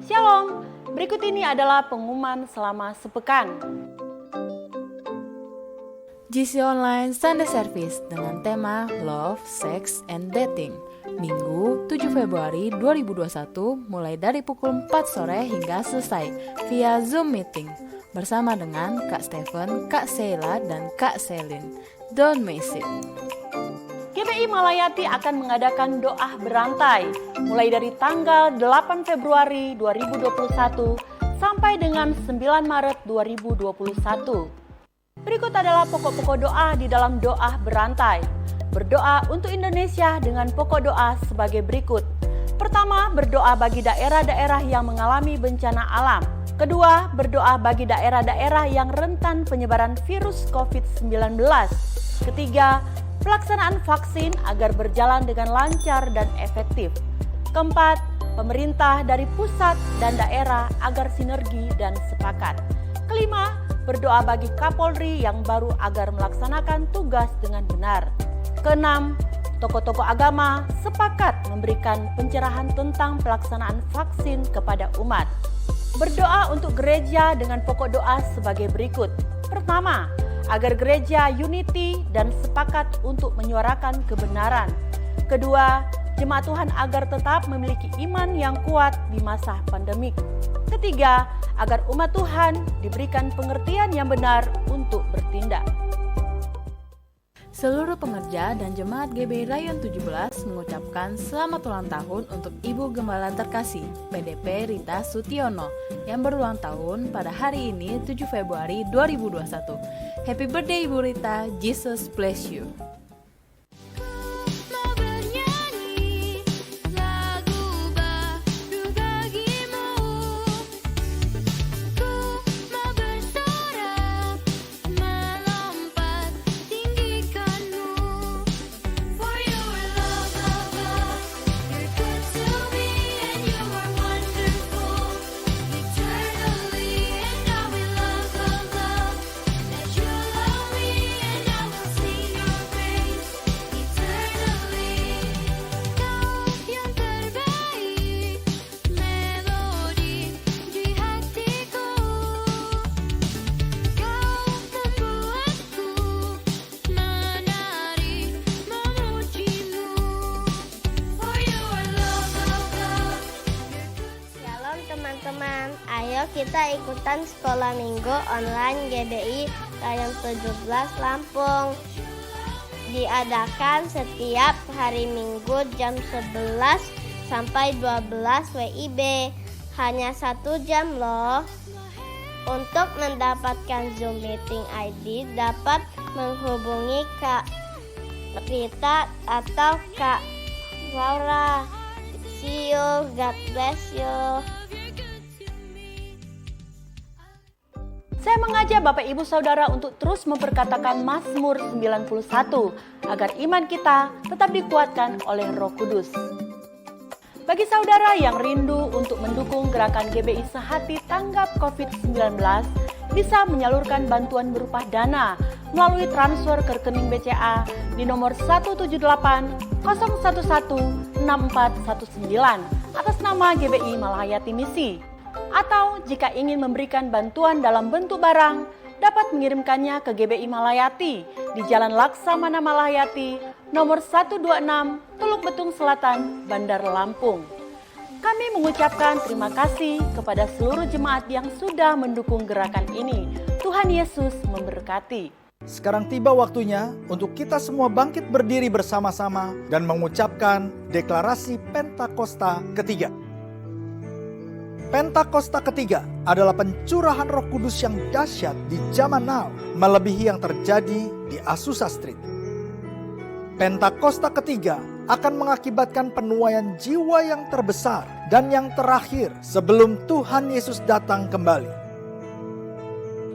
Shalom, berikut ini adalah pengumuman selama sepekan. GC Online Sunday Service dengan tema Love, Sex, and Dating. Minggu 7 Februari 2021 mulai dari pukul 4 sore hingga selesai via Zoom meeting bersama dengan Kak Stephen, Kak Sheila, dan Kak Selin. Don't miss it. GBI Malayati akan mengadakan doa berantai mulai dari tanggal 8 Februari 2021 sampai dengan 9 Maret 2021. Berikut adalah pokok-pokok doa di dalam doa berantai. Berdoa untuk Indonesia dengan pokok doa sebagai berikut. Pertama, berdoa bagi daerah-daerah yang mengalami bencana alam. Kedua, berdoa bagi daerah-daerah yang rentan penyebaran virus COVID-19. Ketiga, pelaksanaan vaksin agar berjalan dengan lancar dan efektif. Keempat, pemerintah dari pusat dan daerah agar sinergi dan sepakat. Kelima, berdoa bagi Kapolri yang baru agar melaksanakan tugas dengan benar. Keenam, tokoh-tokoh agama sepakat memberikan pencerahan tentang pelaksanaan vaksin kepada umat. Berdoa untuk gereja dengan pokok doa sebagai berikut. Pertama, agar gereja unity dan sepakat untuk menyuarakan kebenaran. Kedua, jemaat Tuhan agar tetap memiliki iman yang kuat di masa pandemik. Ketiga, agar umat Tuhan diberikan pengertian yang benar untuk bertindak. Seluruh pengerja dan jemaat GBI Rayon 17 mengucapkan selamat ulang tahun untuk Ibu Gembala terkasih PDP Rita Sutiono yang berulang tahun pada hari ini 7 Februari 2021. Happy birthday Ibu Rita, Jesus bless you. Teman-teman, ayo kita ikutan sekolah minggu online GBI Rayon 17 Lampung. Diadakan setiap hari Minggu jam 11 sampai 12 WIB. Hanya 1 jam loh. Untuk mendapatkan Zoom meeting ID dapat menghubungi Kak Rita atau Kak Laura. See you, God bless you. Saya mengajak Bapak Ibu Saudara untuk terus memperkatakan Mazmur 91 agar iman kita tetap dikuatkan oleh Roh Kudus. Bagi saudara yang rindu untuk mendukung gerakan GBI Sehati Tanggap COVID-19, bisa menyalurkan bantuan berupa dana melalui transfer ke rekening BCA di nomor 178 011 6419 atas nama GBI Malayati Misi. Atau jika ingin memberikan bantuan dalam bentuk barang, dapat mengirimkannya ke GBI Malayati di Jalan Laksamana Malayati, nomor 126, Teluk Betung Selatan, Bandar Lampung. Kami mengucapkan terima kasih kepada seluruh jemaat yang sudah mendukung gerakan ini. Tuhan Yesus memberkati. Sekarang tiba waktunya untuk kita semua bangkit berdiri bersama-sama dan mengucapkan deklarasi Pentakosta ketiga. Pentakosta ketiga adalah pencurahan Roh Kudus yang dahsyat di zaman now, melebihi yang terjadi di Azusa Street. Pentakosta ketiga akan mengakibatkan penuaian jiwa yang terbesar dan yang terakhir sebelum Tuhan Yesus datang kembali.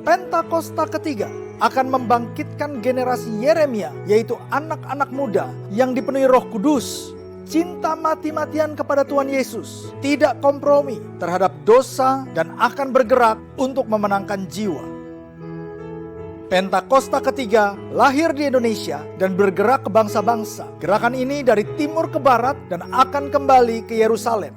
Pentakosta ketiga akan membangkitkan generasi Yeremia, yaitu anak-anak muda yang dipenuhi Roh Kudus, cinta mati-matian kepada Tuhan Yesus, tidak kompromi terhadap dosa dan akan bergerak untuk memenangkan jiwa. Pentakosta ketiga lahir di Indonesia dan bergerak ke bangsa-bangsa. Gerakan ini dari timur ke barat dan akan kembali ke Yerusalem.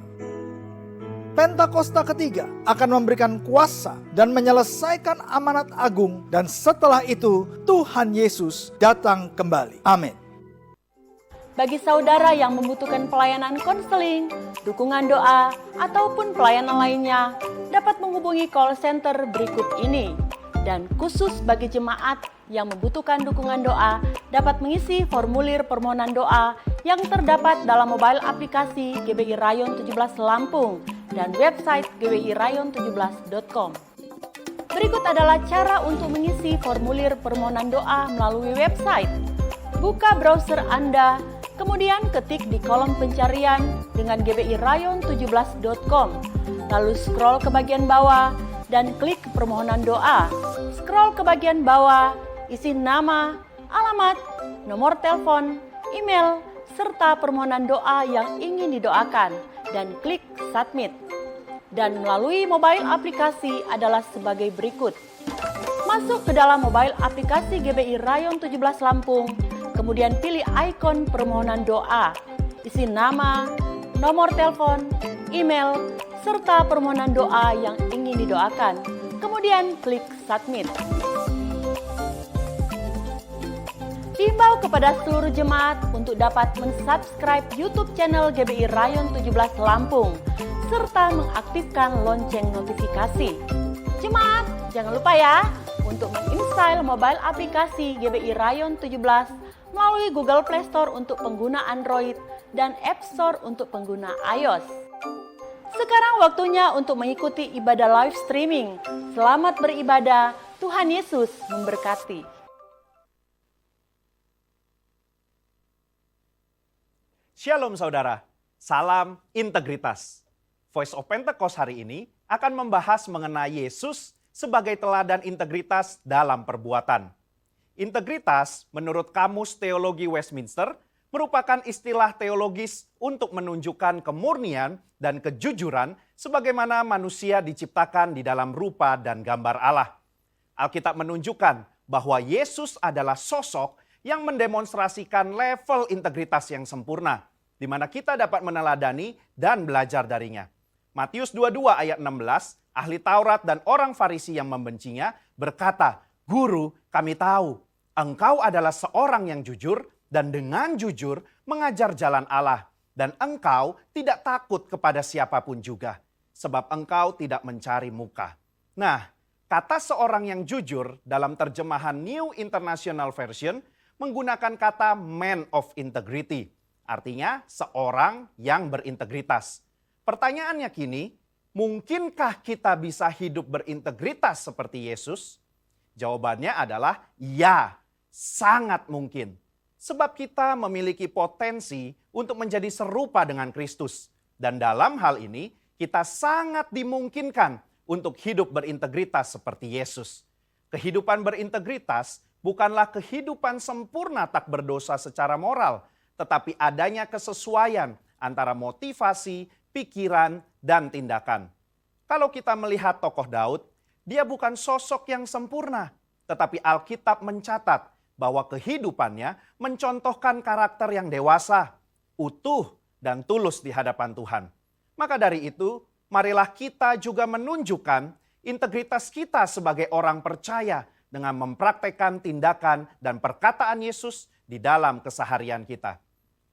Pentakosta ketiga akan memberikan kuasa dan menyelesaikan amanat agung, dan setelah itu Tuhan Yesus datang kembali. Amin. Bagi saudara yang membutuhkan pelayanan konseling, dukungan doa, ataupun pelayanan lainnya, dapat menghubungi call center berikut ini. Dan khusus bagi jemaat yang membutuhkan dukungan doa, dapat mengisi formulir permohonan doa yang terdapat dalam mobile aplikasi GBI Rayon 17 Lampung dan website gbirayon17.com. Berikut adalah cara untuk mengisi formulir permohonan doa melalui website. Buka browser Anda, kemudian ketik di kolom pencarian dengan gbirayon17.com, lalu scroll ke bagian bawah dan klik permohonan doa. Scroll ke bagian bawah, isi nama, alamat, nomor telepon, email, serta permohonan doa yang ingin didoakan, dan klik submit. Dan melalui mobile aplikasi adalah sebagai berikut. Masuk ke dalam mobile aplikasi GBI Rayon 17 Lampung, kemudian pilih ikon permohonan doa, isi nama, nomor telepon, email, serta permohonan doa yang ingin didoakan. Kemudian klik submit. Diimbau kepada seluruh jemaat untuk dapat mensubscribe YouTube channel GBI Rayon 17 Lampung, serta mengaktifkan lonceng notifikasi. Jemaat, jangan lupa ya untuk menginstal mobile aplikasi GBI Rayon 17 melalui Google Play Store untuk pengguna Android dan App Store untuk pengguna iOS. Sekarang waktunya untuk mengikuti ibadah live streaming. Selamat beribadah, Tuhan Yesus memberkati. Shalom saudara, salam integritas. Voice of Pentecost hari ini akan membahas mengenai Yesus sebagai teladan integritas dalam perbuatan. Integritas menurut Kamus Teologi Westminster merupakan istilah teologis untuk menunjukkan kemurnian dan kejujuran sebagaimana manusia diciptakan di dalam rupa dan gambar Allah. Alkitab menunjukkan bahwa Yesus adalah sosok yang mendemonstrasikan level integritas yang sempurna, di mana kita dapat meneladani dan belajar darinya. Matius 22 ayat 16, ahli Taurat dan orang Farisi yang membencinya berkata, "Guru, kami tahu, engkau adalah seorang yang jujur dan dengan jujur mengajar jalan Allah, dan engkau tidak takut kepada siapapun juga, sebab engkau tidak mencari muka." Nah, kata seorang yang jujur dalam terjemahan New International Version menggunakan kata man of integrity, artinya seorang yang berintegritas. Pertanyaannya kini, mungkinkah kita bisa hidup berintegritas seperti Yesus? Jawabannya adalah ya, sangat mungkin. Sebab kita memiliki potensi untuk menjadi serupa dengan Kristus. Dan dalam hal ini, kita sangat dimungkinkan untuk hidup berintegritas seperti Yesus. Kehidupan berintegritas bukanlah kehidupan sempurna tak berdosa secara moral, tetapi adanya kesesuaian antara motivasi, pikiran, dan tindakan. Kalau kita melihat tokoh Daud, dia bukan sosok yang sempurna, tetapi Alkitab mencatat bahwa kehidupannya mencontohkan karakter yang dewasa, utuh, dan tulus di hadapan Tuhan. Maka dari itu, marilah kita juga menunjukkan integritas kita sebagai orang percaya dengan mempraktekkan tindakan dan perkataan Yesus di dalam keseharian kita.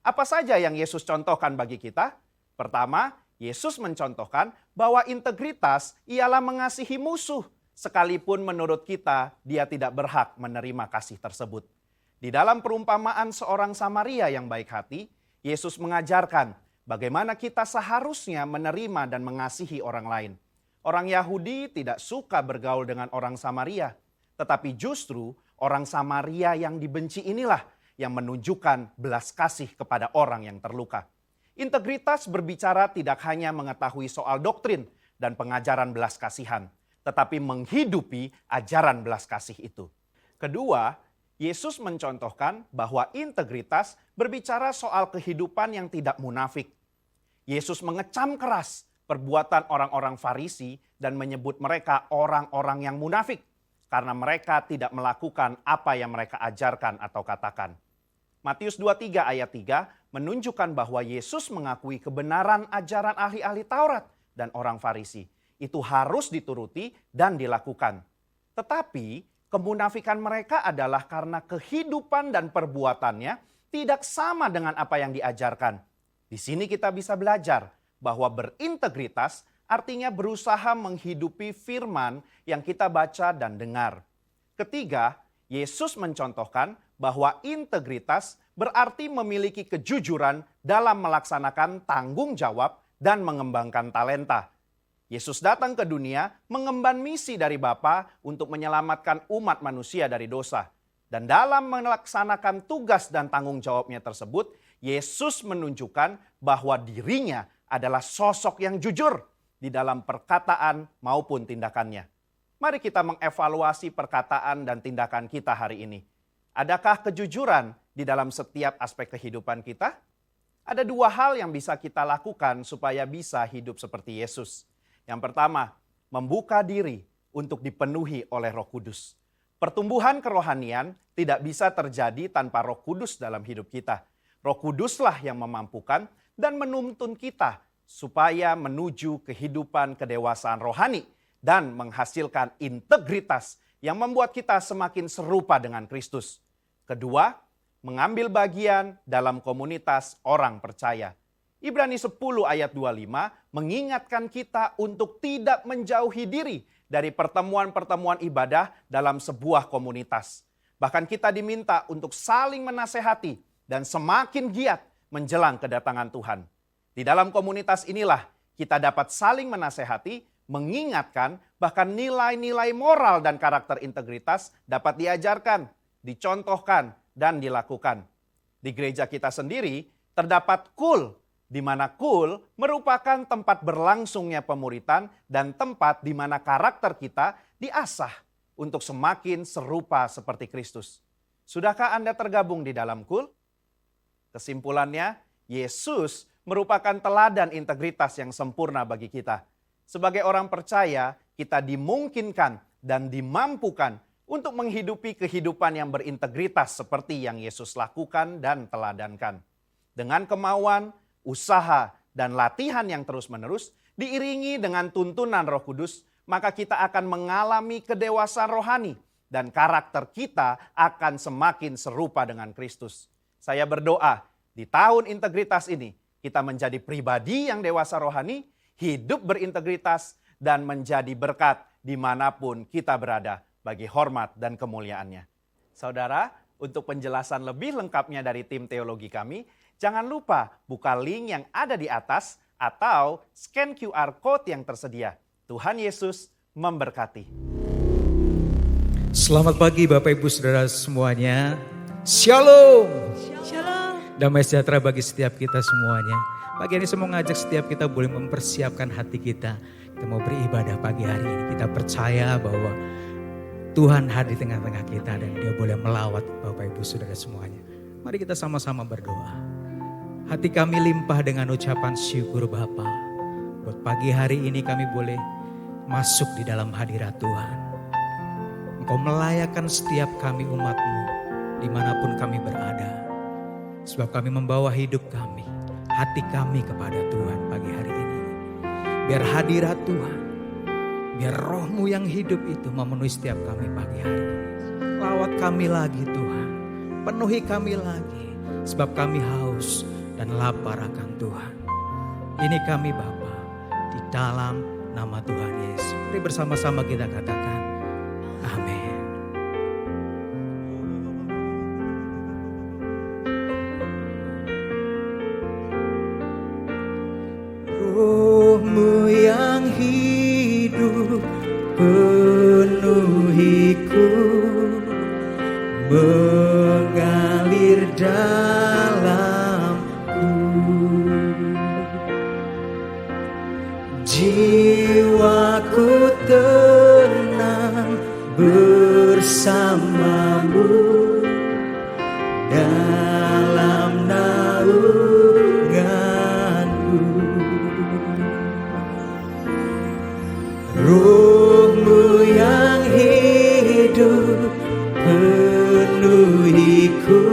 Apa saja yang Yesus contohkan bagi kita? Pertama, Yesus mencontohkan bahwa integritas ialah mengasihi musuh, sekalipun menurut kita dia tidak berhak menerima kasih tersebut. Di dalam perumpamaan seorang Samaria yang baik hati, Yesus mengajarkan bagaimana kita seharusnya menerima dan mengasihi orang lain. Orang Yahudi tidak suka bergaul dengan orang Samaria, tetapi justru orang Samaria yang dibenci inilah yang menunjukkan belas kasih kepada orang yang terluka. Integritas berbicara tidak hanya mengetahui soal doktrin dan pengajaran belas kasihan, tetapi menghidupi ajaran belas kasih itu. Kedua, Yesus mencontohkan bahwa integritas berbicara soal kehidupan yang tidak munafik. Yesus mengecam keras perbuatan orang-orang Farisi dan menyebut mereka orang-orang yang munafik karena mereka tidak melakukan apa yang mereka ajarkan atau katakan. Matius 23 ayat 3 menunjukkan bahwa Yesus mengakui kebenaran ajaran ahli-ahli Taurat dan orang Farisi. Itu harus dituruti dan dilakukan. Tetapi kemunafikan mereka adalah karena kehidupan dan perbuatannya tidak sama dengan apa yang diajarkan. Di sini kita bisa belajar bahwa berintegritas artinya berusaha menghidupi firman yang kita baca dan dengar. Ketiga, Yesus mencontohkan bahwa integritas berarti memiliki kejujuran dalam melaksanakan tanggung jawab dan mengembangkan talenta. Yesus datang ke dunia mengemban misi dari Bapa untuk menyelamatkan umat manusia dari dosa. Dan dalam melaksanakan tugas dan tanggung jawabnya tersebut, Yesus menunjukkan bahwa dirinya adalah sosok yang jujur di dalam perkataan maupun tindakannya. Mari kita mengevaluasi perkataan dan tindakan kita hari ini. Adakah kejujuran di dalam setiap aspek kehidupan kita? Ada dua hal yang bisa kita lakukan supaya bisa hidup seperti Yesus. Yang pertama, membuka diri untuk dipenuhi oleh Roh Kudus. Pertumbuhan kerohanian tidak bisa terjadi tanpa Roh Kudus dalam hidup kita. Roh Kuduslah yang memampukan dan menuntun kita supaya menuju kehidupan kedewasaan rohani dan menghasilkan integritas yang membuat kita semakin serupa dengan Kristus. Kedua, mengambil bagian dalam komunitas orang percaya. Ibrani 10 ayat 25 mengingatkan kita untuk tidak menjauhi diri dari pertemuan-pertemuan ibadah dalam sebuah komunitas. Bahkan kita diminta untuk saling menasehati dan semakin giat menjelang kedatangan Tuhan. Di dalam komunitas inilah kita dapat saling menasehati, mengingatkan, bahkan nilai-nilai moral dan karakter integritas dapat diajarkan, dicontohkan, dan dilakukan. Di gereja kita sendiri terdapat KUL, di mana KUL merupakan tempat berlangsungnya pemuritan dan tempat di mana karakter kita diasah untuk semakin serupa seperti Kristus. Sudahkah Anda tergabung di dalam KUL? Kesimpulannya, Yesus merupakan teladan integritas yang sempurna bagi kita. Sebagai orang percaya, kita dimungkinkan dan dimampukan untuk menghidupi kehidupan yang berintegritas seperti yang Yesus lakukan dan teladankan. Dengan kemauan, usaha, dan latihan yang terus-menerus, diiringi dengan tuntunan Roh Kudus, maka kita akan mengalami kedewasaan rohani dan karakter kita akan semakin serupa dengan Kristus. Saya berdoa, di tahun integritas ini, kita menjadi pribadi yang dewasa rohani, hidup berintegritas, dan menjadi berkat dimanapun kita berada bagi hormat dan kemuliaannya. Saudara, untuk penjelasan lebih lengkapnya dari tim teologi kami, jangan lupa buka link yang ada di atas atau scan QR Code yang tersedia. Tuhan Yesus memberkati. Selamat pagi Bapak Ibu Saudara semuanya. Shalom. Shalom. Damai sejahtera bagi setiap kita semuanya. Pagi ini saya mau ngajak setiap kita boleh mempersiapkan hati kita. Kita mau beribadah pagi hari ini. Kita percaya bahwa Tuhan hadir di tengah-tengah kita dan Dia boleh melawat Bapak Ibu Saudara semuanya. Mari kita sama-sama berdoa. Hati kami limpah dengan ucapan syukur Bapa. Buat pagi hari ini kami boleh masuk di dalam hadirat Tuhan. Engkau melayakan setiap kami umat-Mu dimanapun kami berada. Sebab kami membawa hidup kami, hati kami kepada Tuhan pagi hari ini. Biar hadirat Tuhan, biar Roh-Mu yang hidup itu memenuhi setiap kami pagi hari ini. Lawat kami lagi Tuhan, penuhi kami lagi. Sebab kami haus dan lapar akan Tuhan. Ini kami Bapa, di dalam nama Tuhan Yesus. Mari bersama-sama kita katakan, amin. Roh-Mu yang hidup penuhiku, mengalir dalamku. Jiwaku tenang bersama-Mu dalam naungan-Mu. Roh-Mu yang hidup penuhiku,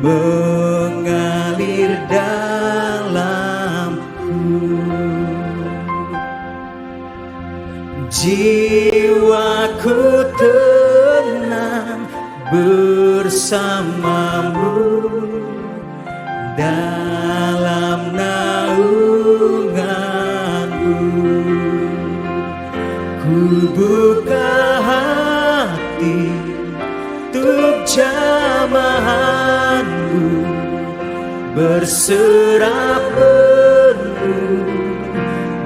mengalir dalamku. Jiwaku tenang bersamamu dalam naunganmu. Ku buka hati untuk jamahanmu, berserah penuh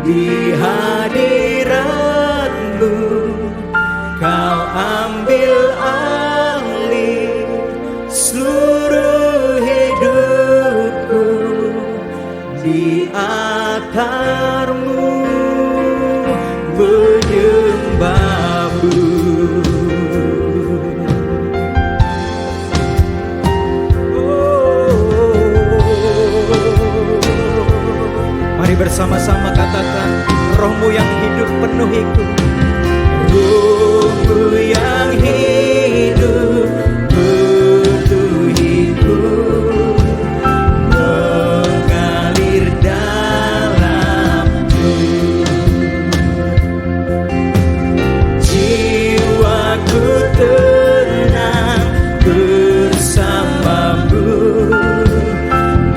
di hadiratmu. Kau ambil alih seluruh hidupku, di altarmu menyembahmu. Mari bersama-sama katakan, Roh-Mu yang hidup penuhiku. Roh-Mu yang hidup penuhiku, mengalir dalamku. Jiwaku tenang bersamamu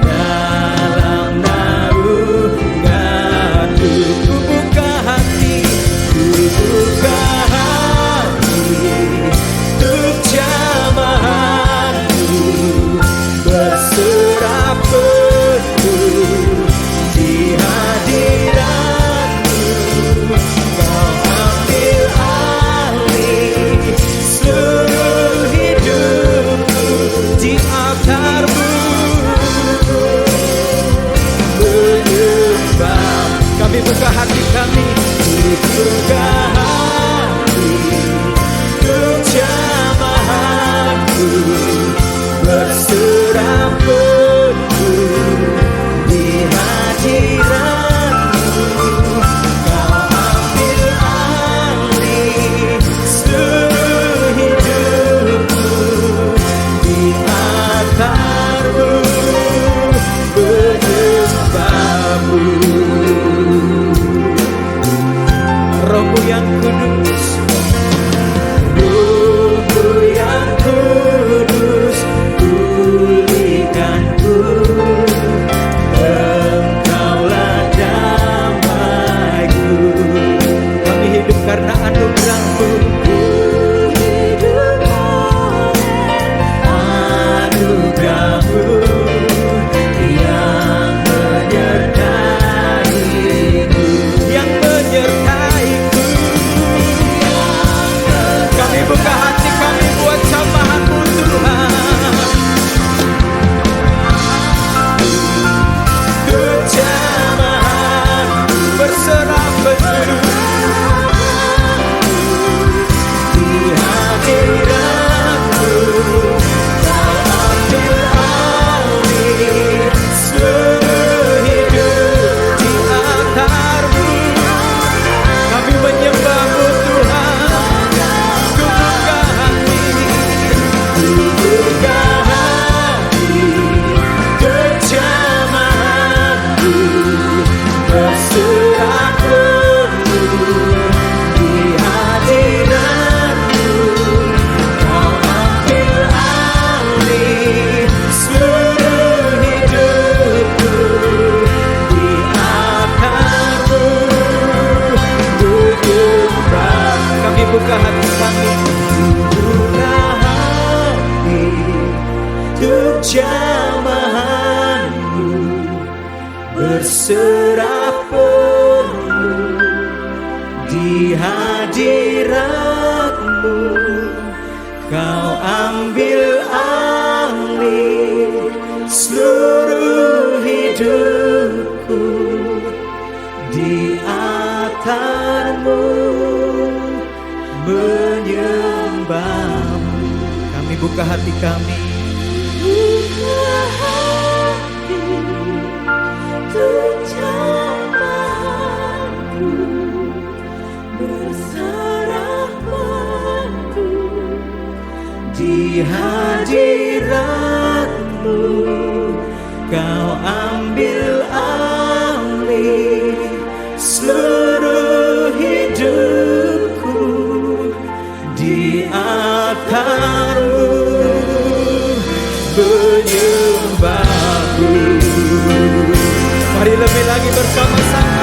dalam naunganmu. Ku buka hati untuk jamahanmu, berserah penuh di hadiratmu. Kau ambil alih seluruh hidupku, di altarmu menyembah. Kami buka hati kami, buka hati untuk jamahanmu, berserah penuh di hadiratmu. Kau ambil alih seluruh hidupku, di altarmu menyembahmu. Roh-Mu yang kudus, Roh-Mu yang kudus, pulihkanku. Engkaulah damaiku. Kami hidup karena anugerah-Mu. Hidup anugerah-Mu yang menyertaiku, yang menyertaiku. Kami buka hati kami buat jamahan-Mu Tuhan, untuk jamahan-Mu berserah penuh di hadirat-Mu. Kau ambil alih seluruh hidup, di altar-Mu. Kami menyembah-Mu Tuhan. Ku buka hati, ku buka hati untuk jamahan-Mu, berserah penuh di hadirat-Mu. Kau ambil alih seluruh hidupku, di altar-Mu menyembah. Kami buka hati kami, buka hati untuk jamahan-Mu, berserah penuh di hadirat-Mu. Kau ambil alih seluruh hidupku, di altar-Mu menyembah-Mu. Kami buka hati kami, buka hati untuk jamahan-Mu, berserah penuh di hadirat-Mu. Kau ambil alih seluruh hidupku di akarmu menyembahmu. Mari lebih lagi bersama-sama.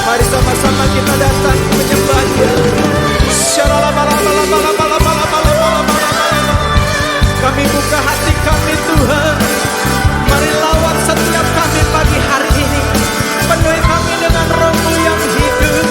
Mari sama-sama kita datang menyembah Dia. Kami buka hati kami Tuhan. Mari lawat setiap kami pagi hari ini. Penuhi kami dengan Roh-Mu yang hidup.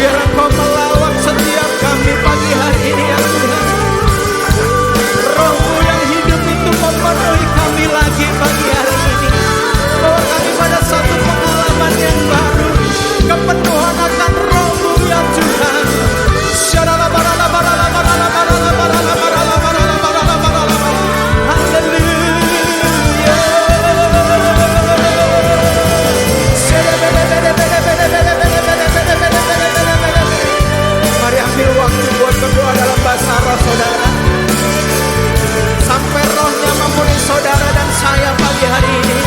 Biar Engkau melawat setiap kami pagi hari ini ya Tuhan. Roh-Mu yang hidup itu memenuhi kami lagi pagi hari ini. Bawa kami pada satu pengalaman yang baru. Kepenuhan akan Roh-Mu ya Tuhan. Mari ambil waktu buat berdoa dalam bahasa roh saudara. Sampai rohnya memenuhi saudara dan saya pagi hari ini.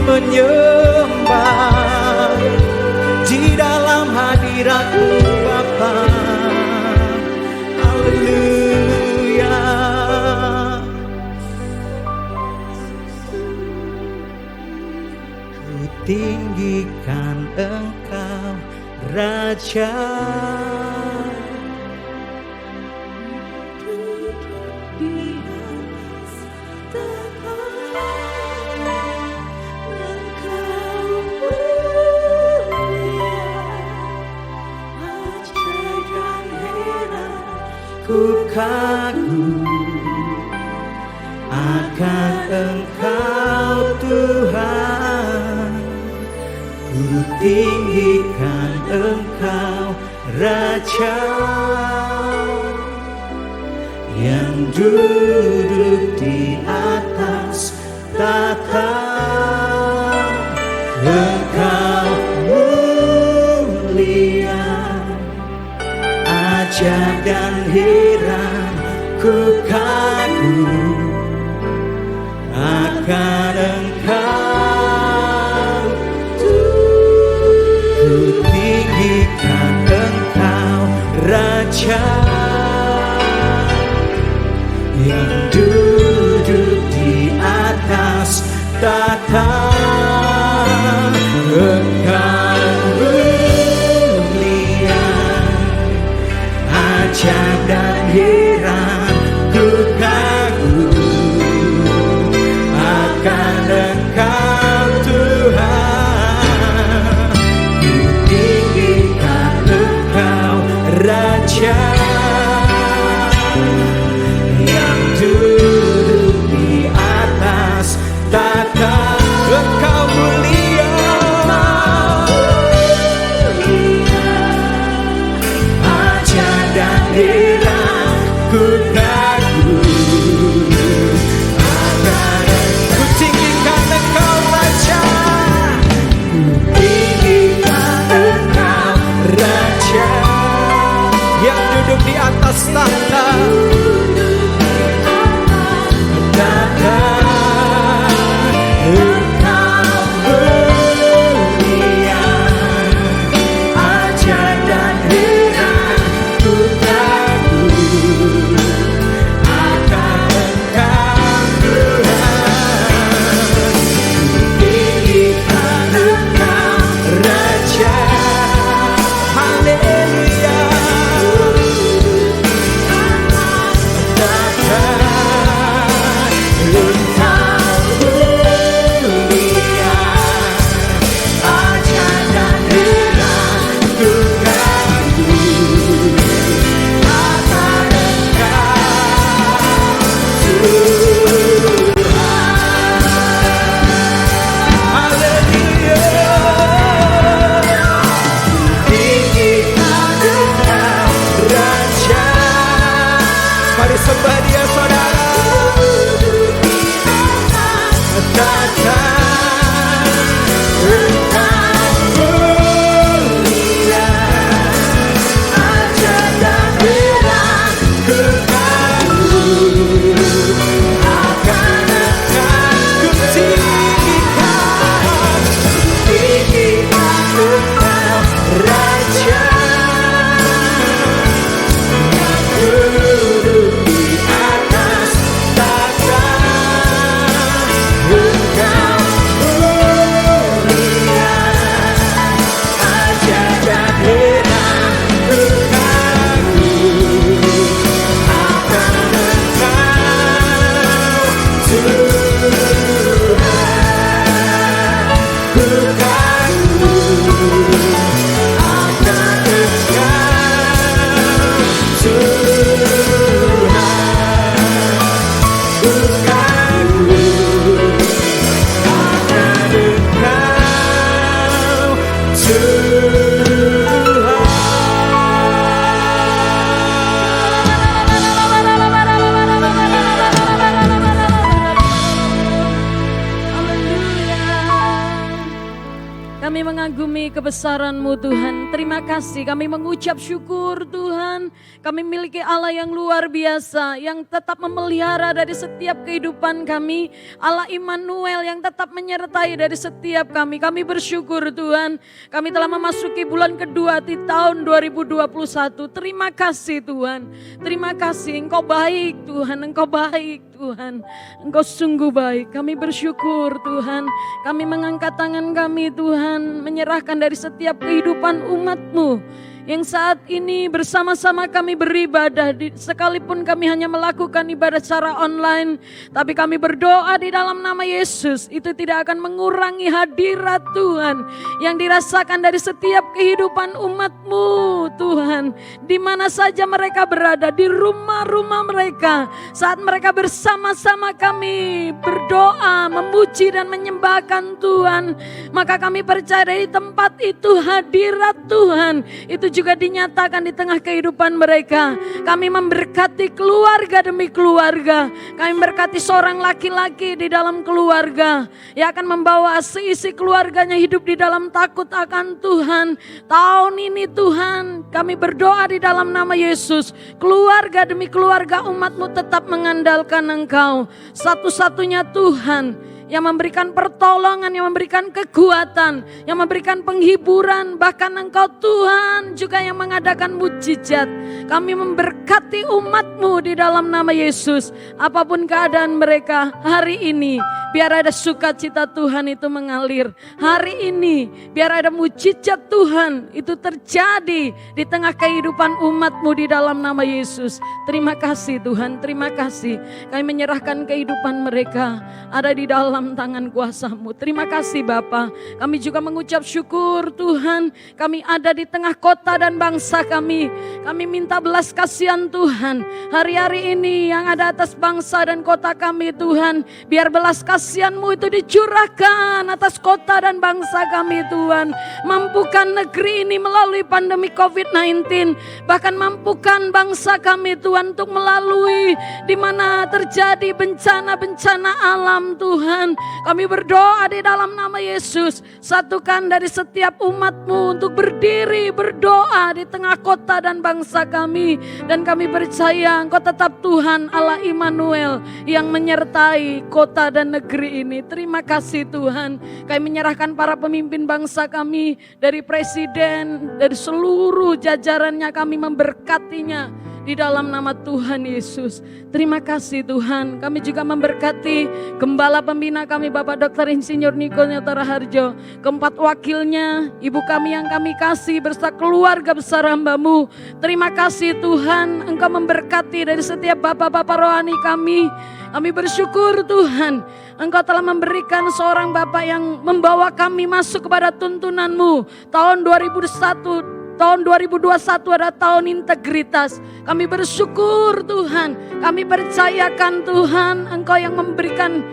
Menyembah di dalam hadirat-Mu Bapa. Haleluya. Ku tinggikan Engkau Raja. Ku kagum akan Engkau Tuhan. Ku tinggikan Engkau Raja yang duduk di atas heran, ku kagum akan Engkau. Ku tinggikan Engkau, Raja yang duduk di atas tahta. Engkau mulia, ajaib dan heran, ku kagum akan Engkau Tuhan. Ku tinggikan Engkau, Raja yang duduk di atas tahta. Engkau mulia, ajaib dan heran, ku kagum akan Engkau. Ku tinggikan Engkau, Raja. Ku tinggikan Engkau, Raja yang duduk di atas tahta. Mari sembah Dia, saudara. Kami mengagumi kebesaran-Mu Tuhan. Terima kasih, kami mengucap syukur Tuhan. Kami memiliki Allah yang luar biasa, yang tetap memelihara dari setiap kehidupan kami. Allah Immanuel yang tetap menyertai dari setiap kami. Kami bersyukur Tuhan, kami telah memasuki bulan kedua di tahun 2021. Terima kasih Tuhan, terima kasih. Engkau baik Tuhan, Engkau baik Tuhan. Engkau sungguh baik, kami bersyukur Tuhan. Kami mengangkat tangan kami Tuhan, menyerahkan dari setiap kehidupan umat-Mu yang saat ini bersama-sama kami beribadah, sekalipun kami hanya melakukan ibadah secara online, tapi kami berdoa di dalam nama Yesus, itu tidak akan mengurangi hadirat Tuhan yang dirasakan dari setiap kehidupan umat-Mu Tuhan. Di mana saja mereka berada, di rumah-rumah mereka, saat mereka bersama-sama kami berdoa, memuji dan menyembahkan Tuhan, maka kami percaya di tempat itu hadirat Tuhan itu juga dinyatakan di tengah kehidupan mereka. Kami memberkati keluarga demi keluarga. Kami memberkati seorang laki-laki di dalam keluarga yang akan membawa seisi keluarganya hidup di dalam takut akan Tuhan. Tahun ini Tuhan, kami berdoa di dalam nama Yesus, keluarga demi keluarga umat-Mu tetap mengandalkan Engkau. Satu-satunya Tuhan yang memberikan pertolongan, yang memberikan kekuatan, yang memberikan penghiburan, bahkan Engkau Tuhan juga yang mengadakan mujizat. Kami memberkati umat-Mu di dalam nama Yesus. Apapun keadaan mereka hari ini, biar ada sukacita Tuhan itu mengalir. Hari ini biar ada mujizat Tuhan itu terjadi di tengah kehidupan umat-Mu di dalam nama Yesus. Terima kasih Tuhan, terima kasih. Kami menyerahkan kehidupan mereka ada di dalam tangan kuasa-Mu. Terima kasih Bapa. Kami juga mengucap syukur Tuhan, kami ada di tengah kota dan bangsa kami. Kami minta belas kasihan Tuhan hari-hari ini yang ada atas bangsa dan kota kami Tuhan. Biar belas kasihan-Mu itu dicurahkan atas kota dan bangsa kami Tuhan. Mampukan negeri ini melalui pandemi COVID-19. Bahkan mampukan bangsa kami Tuhan untuk melalui di mana terjadi bencana-bencana alam Tuhan. Kami berdoa di dalam nama Yesus. Satukan dari setiap umat-Mu untuk berdiri berdoa di tengah kota dan bangsa kami. Dan kami percaya Engkau tetap Tuhan Allah Immanuel yang menyertai kota dan negeri ini. Terima kasih Tuhan. Kami menyerahkan para pemimpin bangsa kami, dari presiden, dari seluruh jajarannya, kami memberkatinya di dalam nama Tuhan Yesus. Terima kasih Tuhan. Kami juga memberkati Gembala Pembina kami Bapak Dr. Insinyur Niko Nyotara Harjo, keempat wakilnya, ibu kami yang kami kasih beserta keluarga besar hamba-Mu. Terima kasih Tuhan, Engkau memberkati dari setiap bapak-bapak rohani kami. Kami bersyukur Tuhan, Engkau telah memberikan seorang bapak yang membawa kami masuk kepada tuntunan-Mu. Tahun 2021 adalah tahun integritas. Kami bersyukur Tuhan, kami percayakan Tuhan, Engkau yang memberikan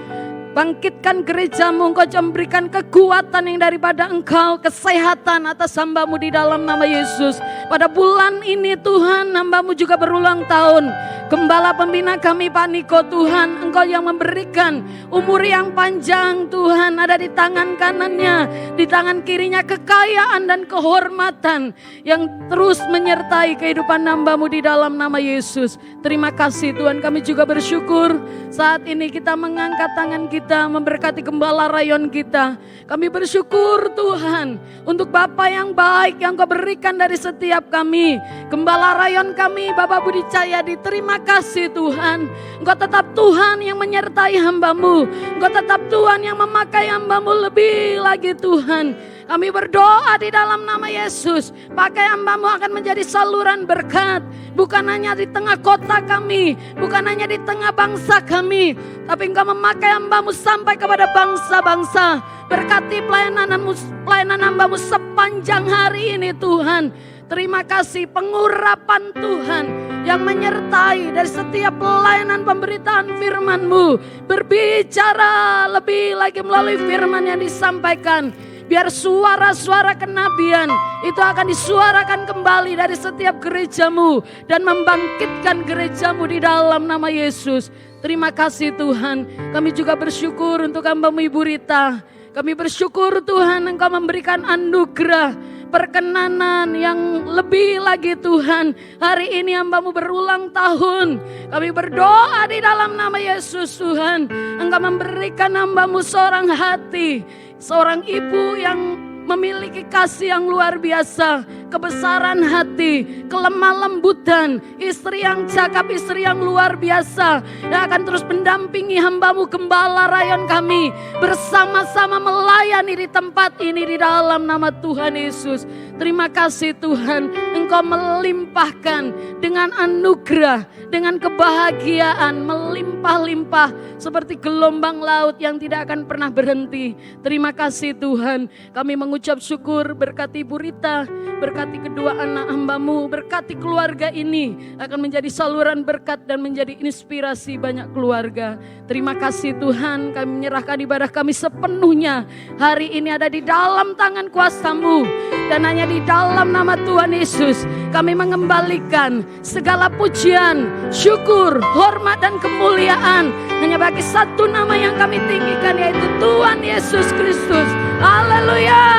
bangkitkan gereja-Mu, Engkau memberikan kekuatan yang daripada Engkau, kesehatan atas hamba-Mu di dalam nama Yesus. Pada bulan ini Tuhan, hamba-Mu juga berulang tahun. Gembala pembina kami Pak Niko Tuhan, Engkau yang memberikan umur yang panjang Tuhan, ada di tangan kanannya, di tangan kirinya kekayaan dan kehormatan yang terus menyertai kehidupan hamba-Mu di dalam nama Yesus. Terima kasih Tuhan, kami juga bersyukur saat ini kita mengangkat tangan kita memberkati gembala rayon kita. Kami bersyukur Tuhan untuk Bapa yang baik yang Kau berikan dari setiap kami. Gembala rayon kami Bapak Budi Cahyadi, terima kasih Tuhan. Engkau tetap Tuhan yang menyertai hamba-Mu. Engkau tetap Tuhan yang memakai hamba-Mu lebih lagi Tuhan. Kami berdoa di dalam nama Yesus, pakai hamba-Mu akan menjadi saluran berkat. Bukan hanya di tengah kota kami, bukan hanya di tengah bangsa kami, tapi Engkau memakai hamba-Mu sampai kepada bangsa-bangsa. Berkati pelayanan hamba-Mu sepanjang hari ini Tuhan. Terima kasih pengurapan Tuhan yang menyertai dari setiap pelayanan pemberitaan firman-Mu. Berbicara lebih lagi melalui firman yang disampaikan. Biar suara-suara kenabian itu akan disuarakan kembali dari setiap gereja-Mu dan membangkitkan gereja-Mu di dalam nama Yesus. Terima kasih Tuhan. Kami juga bersyukur untuk hamba-Mu Ibu Rita. Kami bersyukur Tuhan Engkau memberikan anugerah, perkenanan yang lebih lagi Tuhan. Hari ini hamba-Mu berulang tahun. Kami berdoa di dalam nama Yesus Tuhan. Engkau memberikan hamba-Mu seorang hati, seorang ibu yang memiliki kasih yang luar biasa, kebesaran hati, kelemah lembutan, istri yang cakap, istri yang luar biasa, yang akan terus mendampingi hamba-Mu gembala rayon kami, bersama-sama melayani di tempat ini di dalam nama Tuhan Yesus. Terima kasih Tuhan, Engkau melimpahkan dengan anugerah, dengan kebahagiaan, melimpah-limpah seperti gelombang laut yang tidak akan pernah berhenti. Terima kasih Tuhan, kami mengucapkan mengucap syukur, berkati Ibu Rita, berkati kedua anak hamba-Mu, berkati keluarga ini akan menjadi saluran berkat dan menjadi inspirasi banyak keluarga. Terima kasih Tuhan, kami menyerahkan ibadah kami sepenuhnya hari ini ada di dalam tangan kuasa-Mu, dan hanya di dalam nama Tuhan Yesus kami mengembalikan segala pujian, syukur, hormat dan kemuliaan hanya bagi satu nama yang kami tinggikan, yaitu Tuhan Yesus Kristus. Haleluya.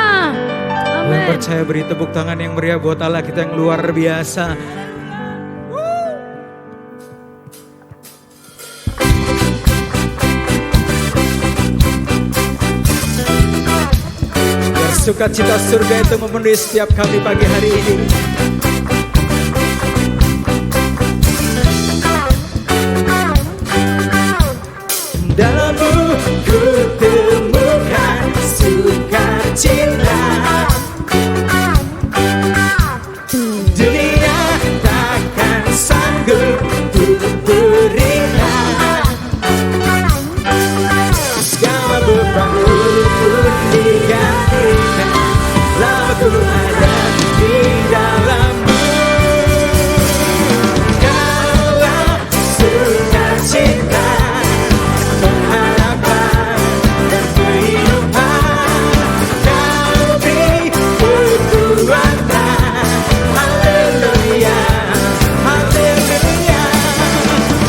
Yang Amin. percaya beri tepuk tangan yang meriah buat Allah kita yang luar biasa. Biar sukacita surga itu memenuhi setiap kami pagi hari ini. Dalammu ku temukan sukacita. Dunia takkan sanggup untuk berilah. Segala bebanku pun digantikan. Lama ku ada di dalammu. Kaulah sukacita, pengharapan dan kehidupan. Kau beri kekuatan. Haleluya, haleluya.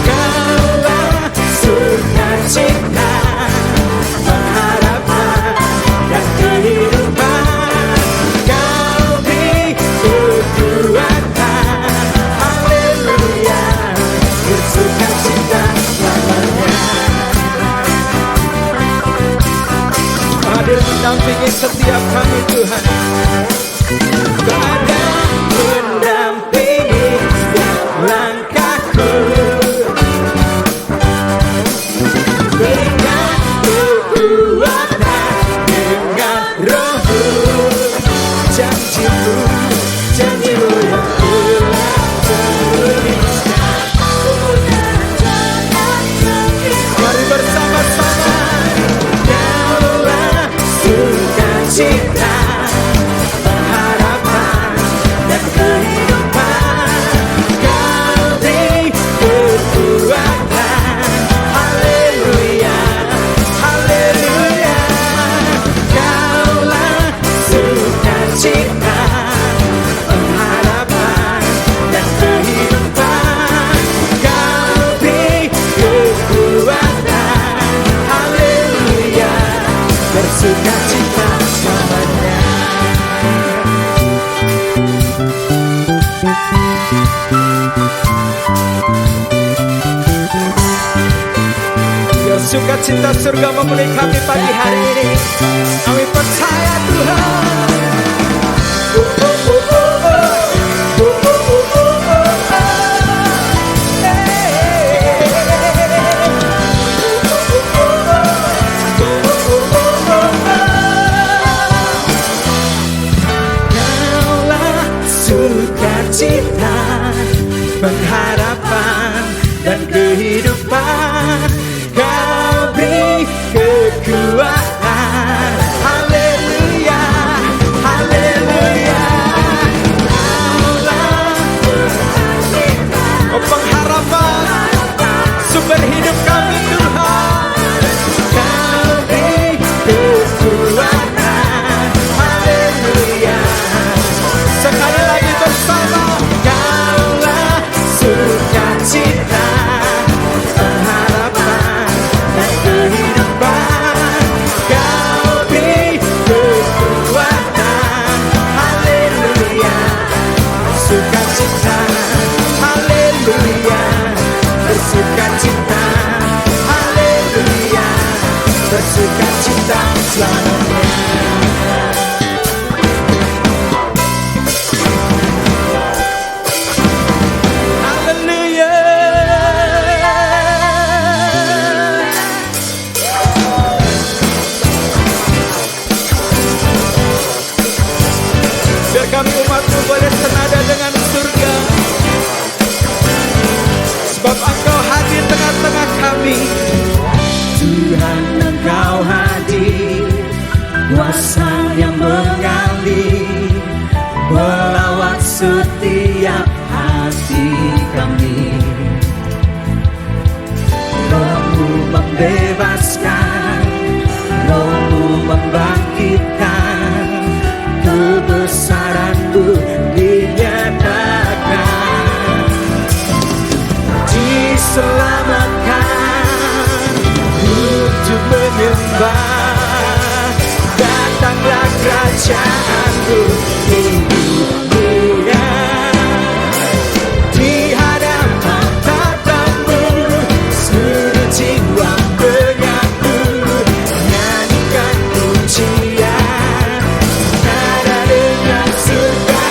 Kaulah sukacita, pengharapan dan kehidupan. Kau beri kekuatan. Haleluya, bersukacita selamanya. Hadir mendampingi setiap kami Tuhan. Kau ada mendampingi setiap langkahku. Berikan kekuatan dengan Roh-Mu. Janji-Mu, janji-Mu yang telah tuliskan. Mari bersama-sama. Kaulah sukacita, pengharapan dan kehidupan. Kau beri kekuatan. Haleluya, haleluya. Kaulah sukacita, pengharapan dan kehidupan. Kau beri kekuatan. Haleluya, bersukacita selamanya. Biar sukacita surga memenuhi kami pagi hari ini. Kami percaya Tuhan. Oh, oh, oh, oh, oh. Oh, oh, oh, oh, oh, oh. Hey. Oh, oh, oh, oh, oh, oh, oh. Kaulah sukacita, pengharapan dan kehidupan. Kau beri kekuatan. Haleluya, membebaskan, Roh-Mu membangkitkan, kebesaran-Mu dinyatakan. Diselamatkan untuk menyembah, datanglah kerajaan-Mu di dunia. Di hadapan tatamu seluruh jiwa menyatu, nyanyikan pujian, nada dengan surga.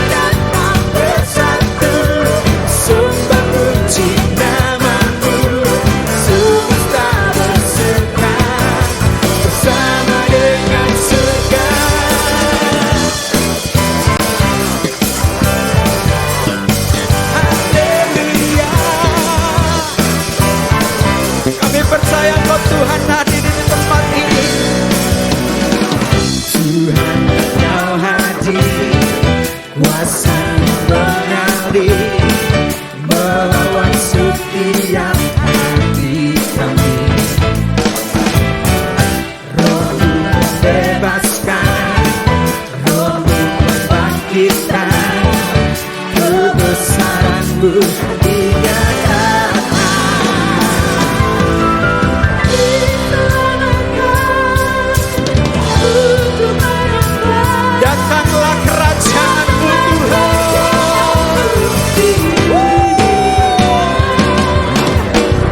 Datang bersatu, sembah puji nama-Mu, semesta bersuka bersama dengan surga. Haleluya. Kami percaya Kau Tuhan hadir di tempat ini. Tuhan Kau hadir, kuasa mengalir, melawan setiap hati kami. Roh-Mu membebaskan, Roh-Mu membangkitkan, kebesaran-Mu dinyatakan. Datanglah kerajaan-Mu Tuhan.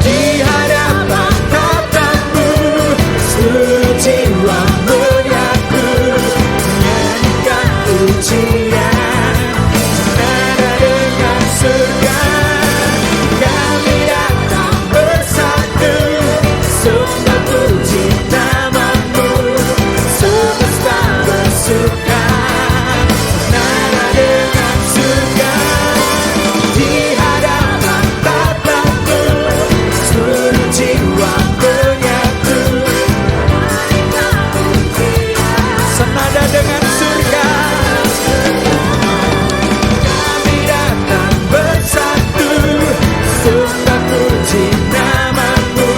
Di hadapan tatamu seluruh jiwa menyatu, nyanyikan pujian, nada dengan surga. Kami datang bersatu, sembah puji nama-Mu, semesta bersuka, nada dengan surga. Di hadapan tatamu seluruh jiwa menyatu, senada dengan surga. Kami datang bersatu, sembah puji nama-Mu,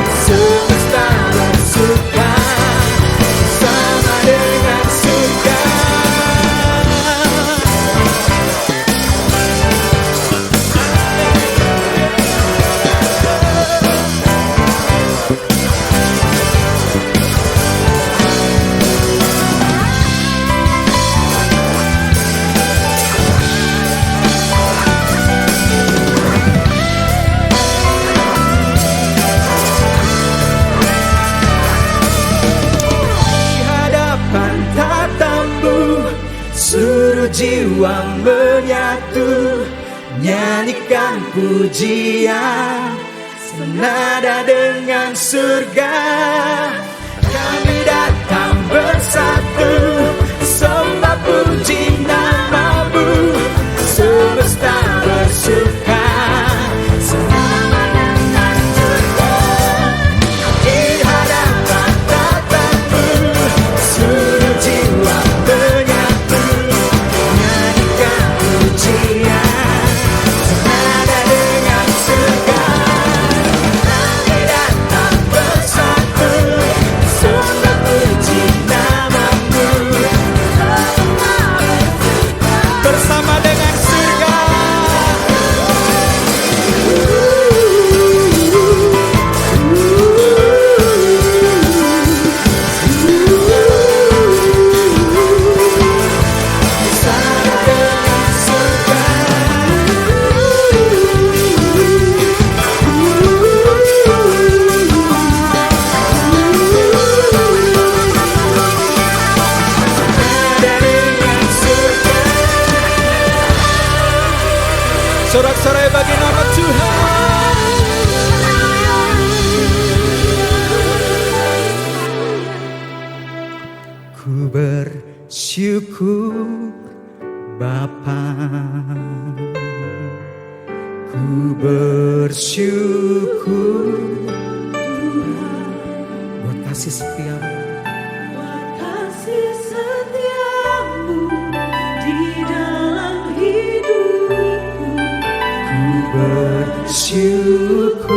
semesta bersuka sama dengan surga. Di hadapan tatamu seluruh jiwa menyatu, nyanyikan pujian, senada dengan surga. Kami datang bersatu, sembah puji nama-Mu, semesta bersuka sama dengan surga. Di hadapan tatamu seluruh jiwa menyatu, nyanyikan pujian, senada dengan surga. Kami datang bersatu, sembah puji nama-Mu, bersama dengan surga. Bersama dengan surga. Senada dengan surga. Sorak-sorai bagi nama Tuhan. Ku bersyukur Bapa, ku bersyukur buat kasih setia-Mu. Kasih setiamu di dalam hidupku. Ku bersyukur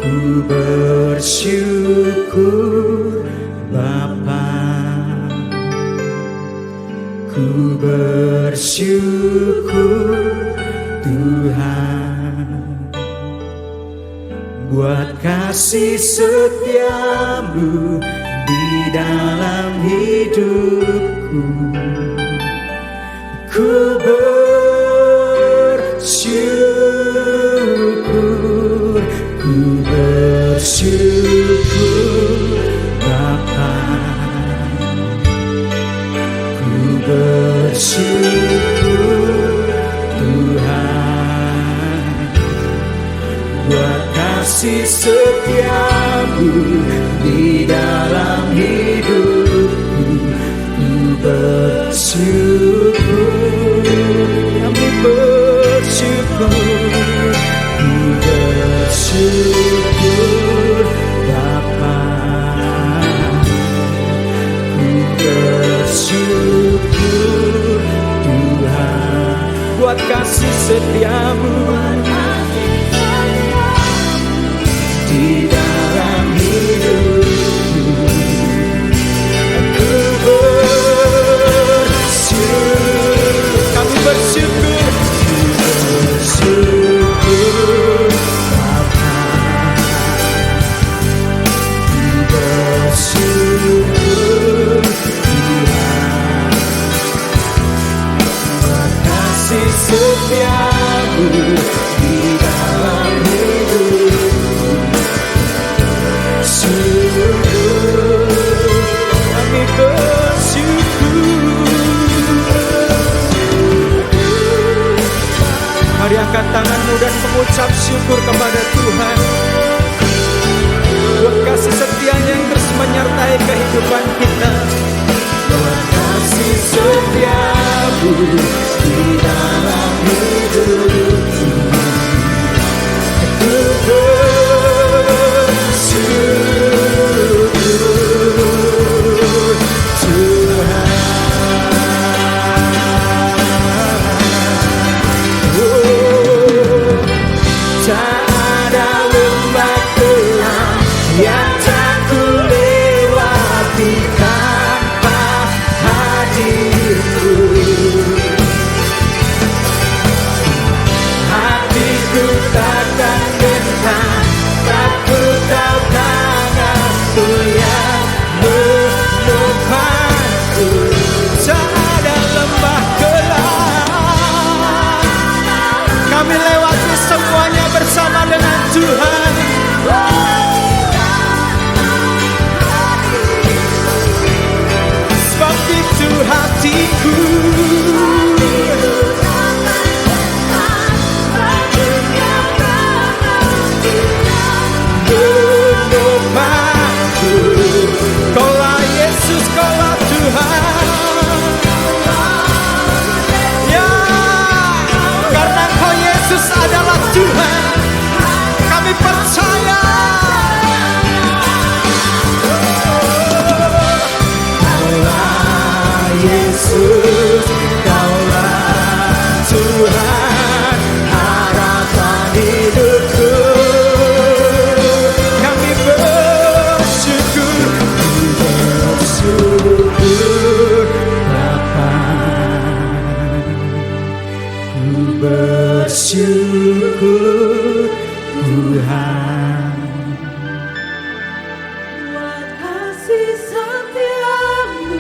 Ku bersyukur Bapa, ku bersyukur Tuhan, buat kasih setiamu di dalam hidupku. Ku bersyukur, ku bersyukur Bapa, ku bersyukur Tuhan, buat kasih setiamu di dalam hidupku. Ku bersyukur, kami bersyukur, ku bersyukur Bapa, ku bersyukur Tuhan, buat kasih setiamu di dalam hidupku. Ku bersyukur, kami bersyukur, ku bersyukur Bapa, ku bersyukur Tuhan, buat kasih setiamu di dalam hidupku. Syukur, kami bersyukur. Mari angkat tanganmu dan mengucap syukur kepada Tuhan buat kasih setianya yang terus menyertai kehidupan kita, buat kasih setiamu di dalam hidupku. Ku bersyukur Tuhan. Oh, tak ada lembah gelap yang tak ku lewati tanpa hadirmu. Hatiku takkan gentar, takut kau tanganku yang menopangku. Tak ada lembah gelap, kami lewati semuanya bersama dengan Tuhan. Sebab itu hatiku menopangku. Kaulah Yesus, kaulah Tuhan. Ya, karena Kau Yesus adalah Tuhan, kami percaya. Kaulah Yesus, kaulah Tuhan, harapan hidupku. Kami bersyukur, bersyukur Bapa, ku bersyukur Tuhan. Buat kasih setiamu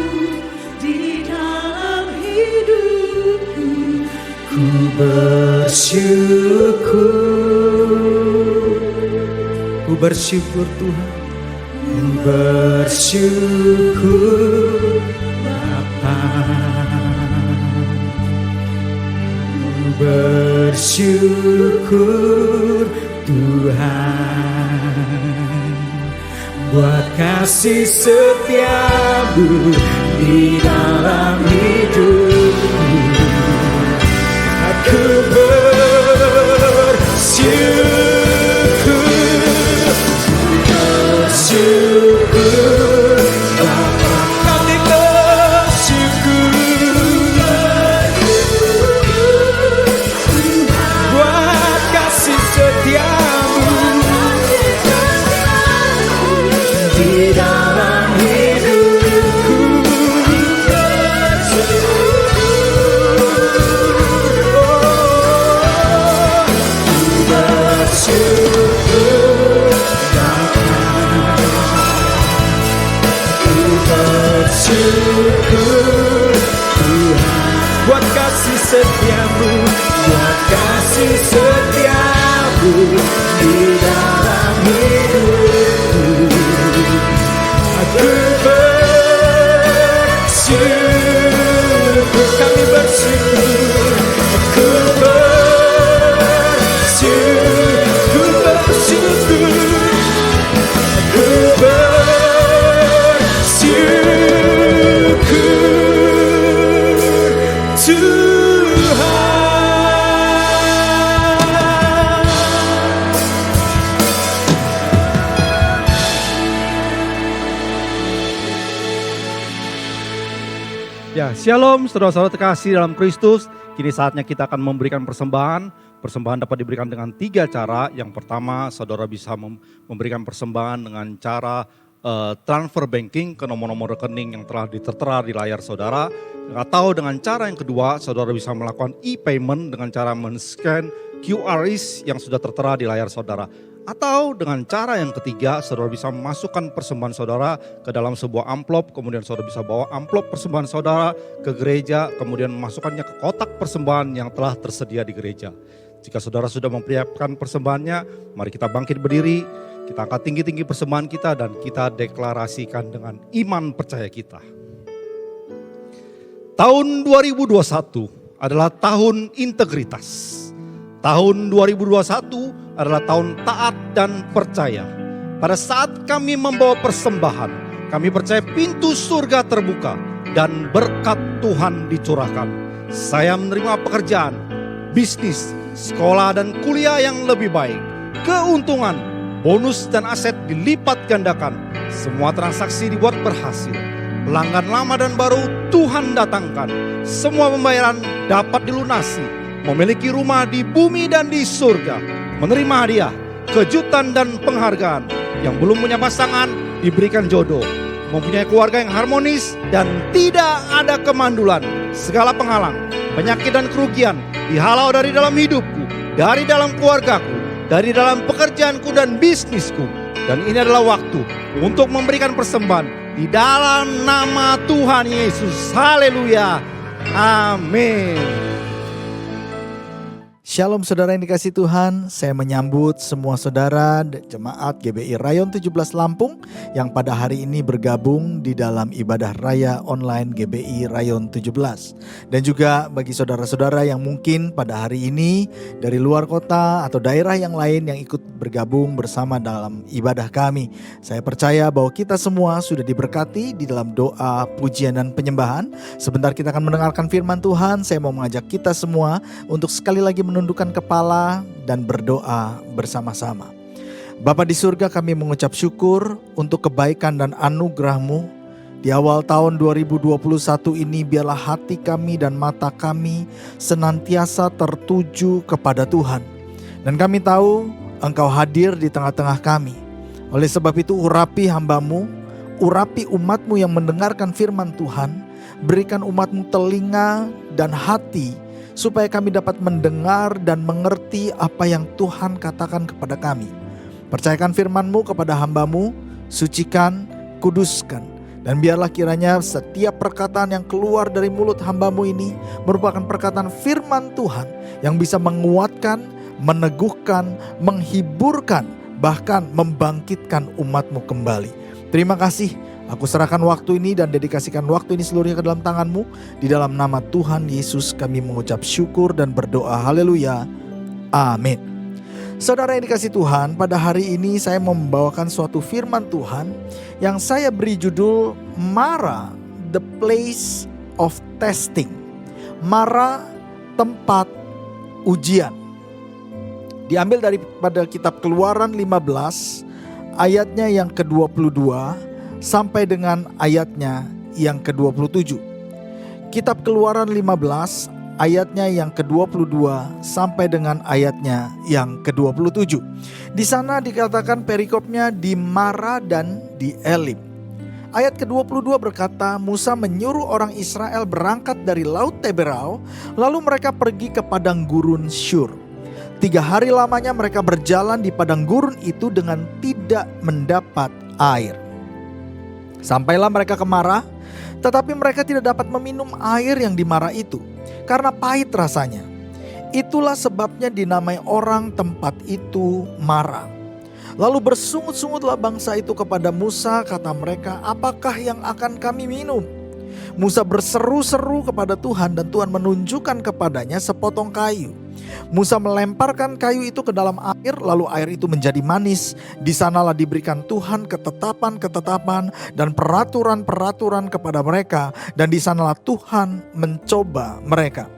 di dalam hidupku. Ku bersyukur, ku bersyukur Tuhan, ku bersyukur Bapa, ku bersyukur Tuhan, buat kasih setiamu di dalam hidupku. Aku bersyukur Bapa, kami bersyukur buat kasih setiamu di dalam hidupku. Aku bersyukur, kami bersyukur. Aku bersyukur, bersyukur. Aku bersyukur Tuhan. Ya, shalom saudara-saudara terkasih dalam Kristus. Kini saatnya kita akan memberikan persembahan. Persembahan dapat diberikan dengan 3 cara. Yang pertama, saudara bisa memberikan persembahan dengan cara transfer banking ke nomor-nomor rekening yang telah tertera di layar saudara. Atau dengan cara yang kedua, saudara bisa melakukan e-payment dengan cara men-scan QRIS yang sudah tertera di layar saudara. Atau dengan cara yang ketiga, saudara bisa memasukkan persembahan saudara ke dalam sebuah amplop, kemudian saudara bisa bawa amplop persembahan saudara ke gereja, kemudian memasukkannya ke kotak persembahan yang telah tersedia di gereja. Jika saudara sudah mempersiapkan persembahannya, mari kita bangkit berdiri, kita angkat tinggi-tinggi persembahan kita dan kita deklarasikan dengan iman percaya kita. Tahun 2021 adalah tahun integritas. Tahun 2021 adalah tahun taat dan percaya. Pada saat kami membawa persembahan, kami percaya pintu surga terbuka dan berkat Tuhan dicurahkan. Saya menerima pekerjaan, bisnis, sekolah dan kuliah yang lebih baik. Keuntungan, bonus dan aset dilipat gandakan. Semua transaksi dibuat berhasil. Pelanggan lama dan baru Tuhan datangkan. Semua pembayaran dapat dilunasi. Memiliki rumah di bumi dan di surga. Menerima hadiah, kejutan dan penghargaan. Yang belum punya pasangan diberikan jodoh. Mempunyai keluarga yang harmonis dan tidak ada kemandulan. Segala penghalang, penyakit dan kerugian dihalau dari dalam hidupku, dari dalam keluargaku, dari dalam pekerjaanku dan bisnisku. Dan ini adalah waktu untuk memberikan persembahan di dalam nama Tuhan Yesus. Haleluya. Amin. Shalom saudara yang dikasih Tuhan, saya menyambut semua saudara jemaat GBI Rayon 17 Lampung yang pada hari ini bergabung di dalam ibadah raya online GBI Rayon 17. Dan juga bagi saudara-saudara yang mungkin pada hari ini dari luar kota atau daerah yang lain yang ikut bergabung bersama dalam ibadah kami. Saya percaya bahwa kita semua sudah diberkati di dalam doa, pujian dan penyembahan. Sebentar kita akan mendengarkan firman Tuhan. Saya mau mengajak kita semua untuk sekali lagi menundukkan kepala dan berdoa bersama-sama. Bapa di surga, kami mengucap syukur untuk kebaikan dan anugerah-Mu. Di awal tahun 2021 ini biarlah hati kami dan mata kami senantiasa tertuju kepada Tuhan. Dan kami tahu Engkau hadir di tengah-tengah kami. Oleh sebab itu urapi hamba-Mu, urapi umat-Mu yang mendengarkan firman Tuhan. Berikan umat-Mu telinga dan hati supaya kami dapat mendengar dan mengerti apa yang Tuhan katakan kepada kami. Percayakan firman-Mu kepada hamba-Mu, sucikan, kuduskan. Dan biarlah kiranya setiap perkataan yang keluar dari mulut hamba-Mu ini merupakan perkataan firman Tuhan yang bisa menguatkan, meneguhkan, menghiburkan, bahkan membangkitkan umat-Mu kembali. Terima kasih. Aku serahkan waktu ini dan dedikasikan waktu ini seluruhnya ke dalam tangan-Mu. Di dalam nama Tuhan Yesus kami mengucap syukur dan berdoa. Haleluya. Amin. Saudara yang dikasih Tuhan, pada hari ini saya membawakan suatu firman Tuhan yang saya beri judul Mara, the place of testing. Mara, tempat ujian. Diambil daripada kitab Keluaran 15 ayatnya yang ke-22 sampai dengan ayatnya yang ke-27. Kitab Keluaran 15 ayatnya yang ke-22 sampai dengan ayatnya yang ke-27. Di sana dikatakan perikopnya di Mara dan di Elim. Ayat ke-22 berkata, Musa menyuruh orang Israel berangkat dari Laut Teberau, lalu mereka pergi ke padang gurun Syur. 3 hari lamanya mereka berjalan di padang gurun itu dengan tidak mendapat air. Sampailah mereka ke Mara, tetapi mereka tidak dapat meminum air yang di Mara itu, karena pahit rasanya. Itulah sebabnya dinamai orang tempat itu Mara. Lalu bersungut-sungutlah bangsa itu kepada Musa, kata mereka, apakah yang akan kami minum? Musa berseru-seru kepada Tuhan dan Tuhan menunjukkan kepadanya sepotong kayu. Musa melemparkan kayu itu ke dalam air, lalu air itu menjadi manis. Di sanalah diberikan Tuhan ketetapan-ketetapan dan peraturan-peraturan kepada mereka, dan di sanalah Tuhan mencoba mereka.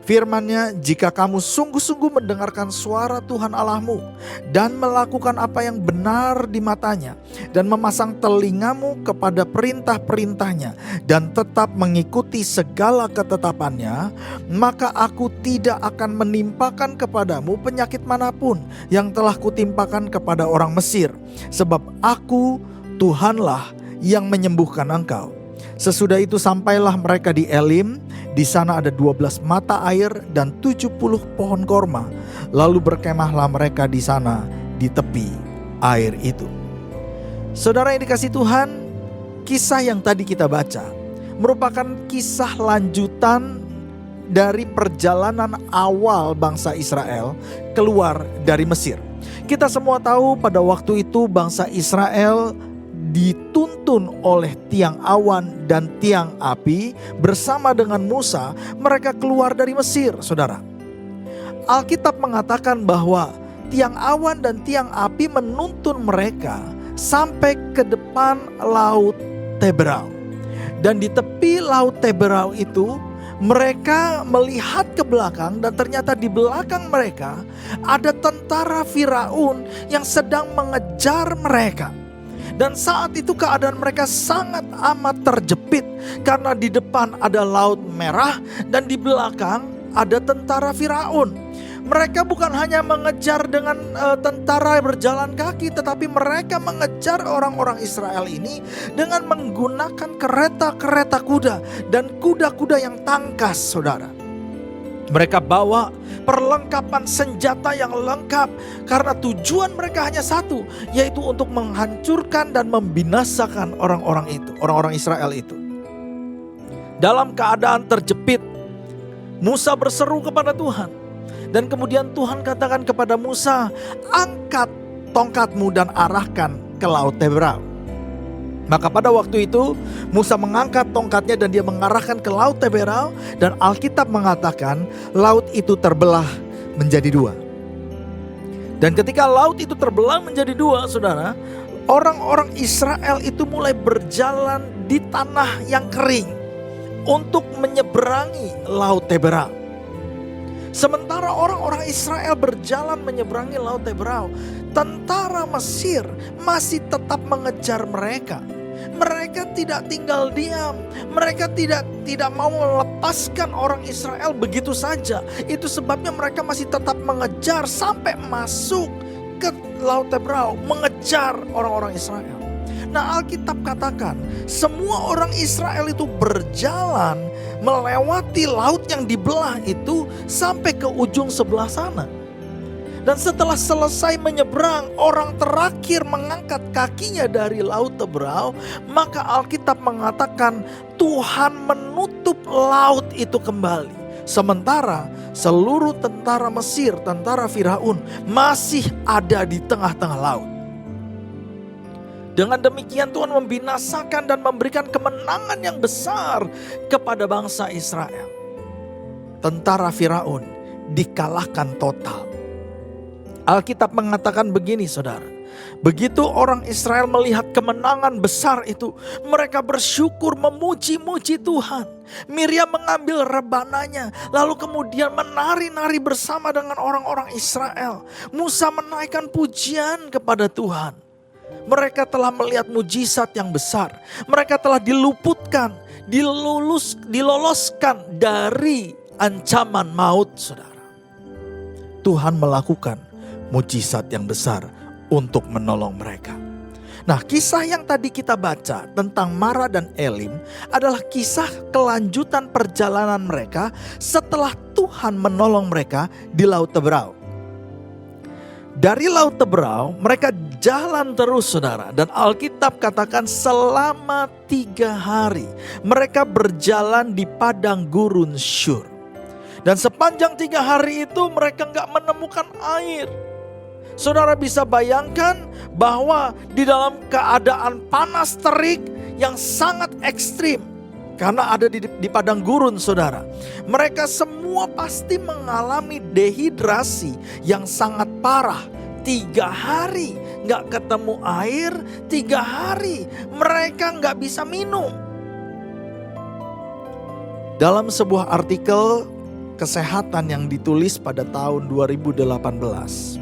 Firman-Nya, jika kamu sungguh-sungguh mendengarkan suara Tuhan Allahmu dan melakukan apa yang benar di matanya dan memasang telingamu kepada perintah-perintahnya dan tetap mengikuti segala ketetapannya, maka aku tidak akan menimpakan kepadamu penyakit manapun yang telah kutimpakan kepada orang Mesir, sebab aku Tuhanlah yang menyembuhkan engkau. Sesudah itu sampailah mereka di Elim. Di sana ada 12 mata air dan 70 pohon korma. Lalu berkemahlah mereka di sana di tepi air itu. Saudara yang dikasihi Tuhan, kisah yang tadi kita baca merupakan kisah lanjutan dari perjalanan awal bangsa Israel keluar dari Mesir. Kita semua tahu pada waktu itu bangsa Israel dituntun oleh tiang awan dan tiang api. Bersama dengan Musa mereka keluar dari Mesir, saudara. Alkitab mengatakan bahwa tiang awan dan tiang api menuntun mereka sampai ke depan laut Teberau. Dan di tepi laut Teberau itu mereka melihat ke belakang, dan ternyata di belakang mereka ada tentara Firaun yang sedang mengejar mereka. Dan saat itu keadaan mereka sangat amat terjepit karena di depan ada Laut Merah dan di belakang ada tentara Firaun. Mereka bukan hanya mengejar dengan tentara berjalan kaki, tetapi mereka mengejar orang-orang Israel ini dengan menggunakan kereta-kereta kuda dan kuda-kuda yang tangkas, saudara. Mereka bawa perlengkapan senjata yang lengkap karena tujuan mereka hanya satu, yaitu untuk menghancurkan dan membinasakan orang-orang itu, orang-orang Israel itu. Dalam keadaan terjepit, Musa berseru kepada Tuhan. Dan kemudian Tuhan katakan kepada Musa, angkat tongkatmu dan arahkan ke laut Teberau. Maka pada waktu itu Musa mengangkat tongkatnya dan dia mengarahkan ke laut Teberau. Dan Alkitab mengatakan laut itu terbelah menjadi dua. Dan ketika laut itu terbelah menjadi dua, saudara, orang-orang Israel itu mulai berjalan di tanah yang kering untuk menyeberangi laut Teberau. Sementara orang-orang Israel berjalan menyeberangi laut Teberau, tentara Mesir masih tetap mengejar mereka. Mereka tidak tinggal diam. Mereka tidak mau melepaskan orang Israel begitu saja. Itu sebabnya mereka masih tetap mengejar sampai masuk ke laut Teberau, mengejar orang-orang Israel. Nah, Alkitab katakan semua orang Israel itu berjalan melewati laut yang dibelah itu sampai ke ujung sebelah sana. Dan setelah selesai menyeberang, orang terakhir mengangkat kakinya dari laut Teberau, maka Alkitab mengatakan Tuhan menutup laut itu kembali. Sementara seluruh tentara Mesir, tentara Firaun masih ada di tengah-tengah laut. Dengan demikian Tuhan membinasakan dan memberikan kemenangan yang besar kepada bangsa Israel. Tentara Firaun dikalahkan total. Alkitab mengatakan begini, saudara. Begitu orang Israel melihat kemenangan besar itu, mereka bersyukur memuji-muji Tuhan. Miriam mengambil rebananya, lalu kemudian menari-nari bersama dengan orang-orang Israel. Musa menaikkan pujian kepada Tuhan. Mereka telah melihat mujizat yang besar. Mereka telah diluputkan, diloloskan dari ancaman maut, saudara. Tuhan melakukan mujizat yang besar untuk menolong mereka. Nah, kisah yang tadi kita baca tentang Mara dan Elim adalah kisah kelanjutan perjalanan mereka setelah Tuhan menolong mereka di Laut Teberau. Dari Laut Teberau mereka jalan terus, saudara. Dan Alkitab katakan selama 3 hari mereka berjalan di padang gurun Syur. Dan sepanjang 3 hari itu mereka nggak menemukan air. Saudara bisa bayangkan bahwa di dalam keadaan panas terik yang sangat ekstrim. Karena ada di padang gurun, saudara. Mereka semua pasti mengalami dehidrasi yang sangat parah. 3 hari nggak ketemu air, 3 hari mereka nggak bisa minum. Dalam sebuah artikel kesehatan yang ditulis pada tahun 2018.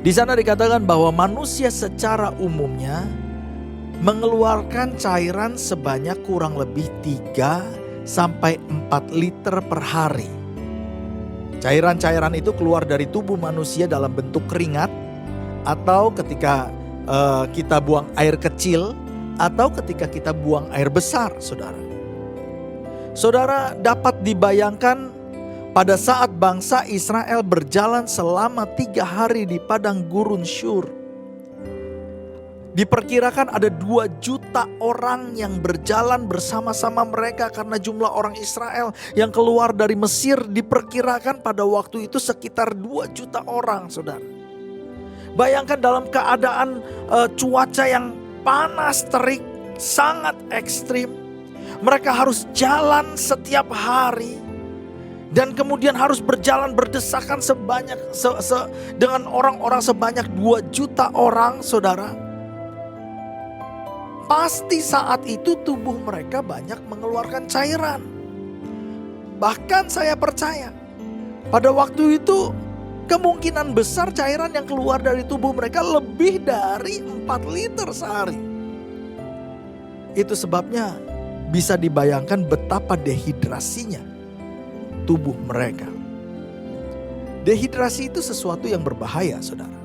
Di sana dikatakan bahwa manusia secara umumnya mengeluarkan cairan sebanyak kurang lebih 3 sampai 4 liter per hari. Cairan-cairan itu keluar dari tubuh manusia dalam bentuk keringat, atau ketika kita buang air kecil, atau ketika kita buang air besar, saudara. Saudara, dapat dibayangkan pada saat bangsa Israel berjalan selama 3 hari di padang gurun Syur. Diperkirakan ada 2 juta orang yang berjalan bersama-sama mereka, karena jumlah orang Israel yang keluar dari Mesir diperkirakan pada waktu itu sekitar 2 juta orang, saudara. Bayangkan dalam keadaan cuaca yang panas terik, sangat ekstrim. Mereka harus jalan setiap hari. Dan kemudian harus berjalan berdesakan dengan orang-orang sebanyak 2 juta orang, saudara. Pasti saat itu tubuh mereka banyak mengeluarkan cairan. Bahkan saya percaya pada waktu itu kemungkinan besar cairan yang keluar dari tubuh mereka lebih dari 4 liter sehari. Itu sebabnya bisa dibayangkan betapa dehidrasinya tubuh mereka. Dehidrasi itu sesuatu yang berbahaya, saudara.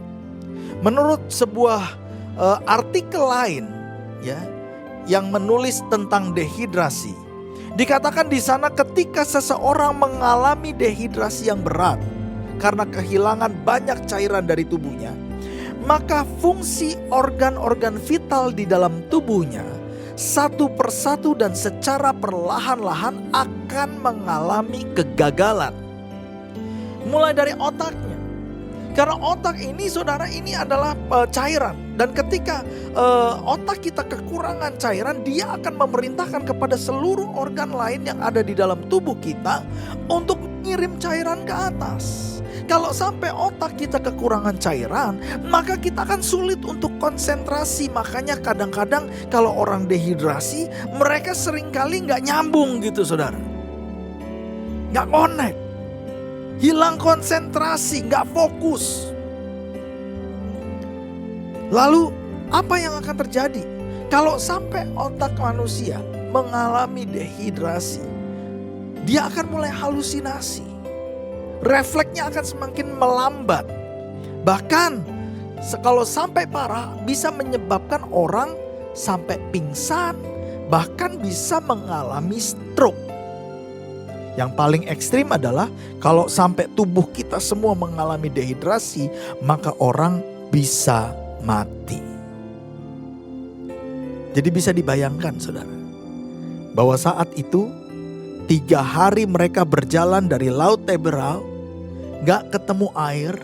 Menurut sebuah artikel lain, ya, yang menulis tentang dehidrasi, dikatakan di sana ketika seseorang mengalami dehidrasi yang berat karena kehilangan banyak cairan dari tubuhnya, maka fungsi organ-organ vital di dalam tubuhnya satu persatu dan secara perlahan-lahan akan mengalami kegagalan. Mulai dari otaknya. Karena otak ini, saudara, ini adalah cairan. Dan ketika otak kita kekurangan cairan, dia akan memerintahkan kepada seluruh organ lain yang ada di dalam tubuh kita untuk mengirim cairan ke atas. Kalau sampai otak kita kekurangan cairan, maka kita akan sulit untuk konsentrasi. Makanya kadang-kadang kalau orang dehidrasi, mereka seringkali gak nyambung gitu, saudara. Gak connect. Hilang konsentrasi, gak fokus. Lalu apa yang akan terjadi kalau sampai otak manusia mengalami dehidrasi? Dia akan mulai halusinasi. Refleksnya akan semakin melambat. Bahkan kalau sampai parah bisa menyebabkan orang sampai pingsan, bahkan bisa mengalami stroke. Yang paling ekstrim adalah kalau sampai tubuh kita semua mengalami dehidrasi, maka orang bisa mati. Jadi bisa dibayangkan, saudara, bahwa saat itu 3 hari mereka berjalan dari Laut Teberau, gak ketemu air,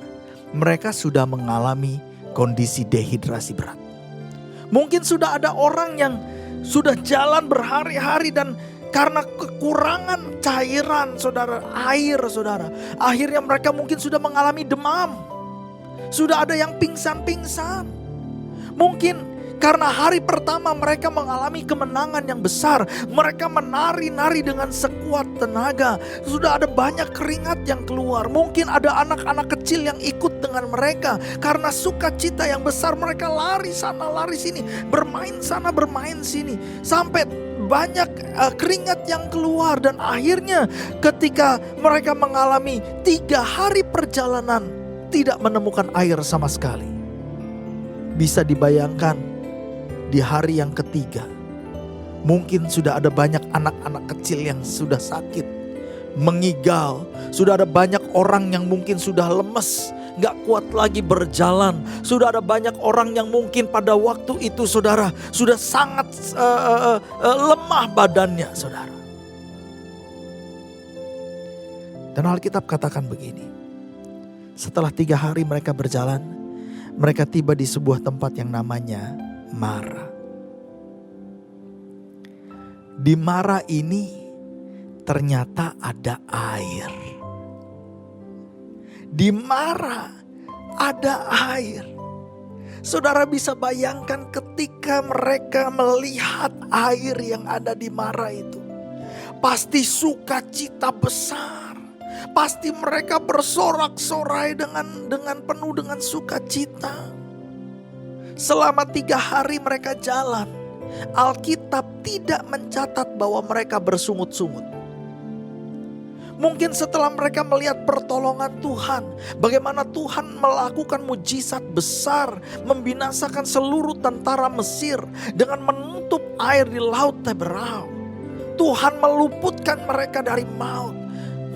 mereka sudah mengalami kondisi dehidrasi berat. Mungkin sudah ada orang yang sudah jalan berhari-hari dan karena kekurangan cairan, saudara, air, saudara, akhirnya mereka mungkin sudah mengalami demam. Sudah ada yang pingsan-pingsan. Mungkin karena hari pertama mereka mengalami kemenangan yang besar. Mereka menari-nari dengan sekuat tenaga. Sudah ada banyak keringat yang keluar. Mungkin ada anak-anak kecil yang ikut dengan mereka. Karena sukacita yang besar mereka lari sana lari sini. Bermain sana bermain sini. Sampai banyak keringat yang keluar. Dan akhirnya ketika mereka mengalami 3 hari perjalanan tidak menemukan air sama sekali. Bisa dibayangkan di hari yang ketiga, mungkin sudah ada banyak anak-anak kecil yang sudah sakit, mengigal. Sudah ada banyak orang yang mungkin sudah lemes, gak kuat lagi berjalan. Sudah ada banyak orang yang mungkin pada waktu itu, saudara, sudah sangat lemah badannya, saudara. Dan Alkitab katakan begini. Setelah 3 hari mereka berjalan, mereka tiba di sebuah tempat yang namanya Mara. Di Mara ini ternyata ada air. Di Mara ada air. Saudara bisa bayangkan ketika mereka melihat air yang ada di Mara itu. Pasti sukacita besar. Pasti mereka bersorak-sorai dengan penuh dengan sukacita. Selama 3 hari mereka jalan. Alkitab tidak mencatat bahwa mereka bersungut-sungut. Mungkin setelah mereka melihat pertolongan Tuhan, bagaimana Tuhan melakukan mujizat besar, membinasakan seluruh tentara Mesir dengan menutup air di Laut Teberau. Tuhan meluputkan mereka dari maut.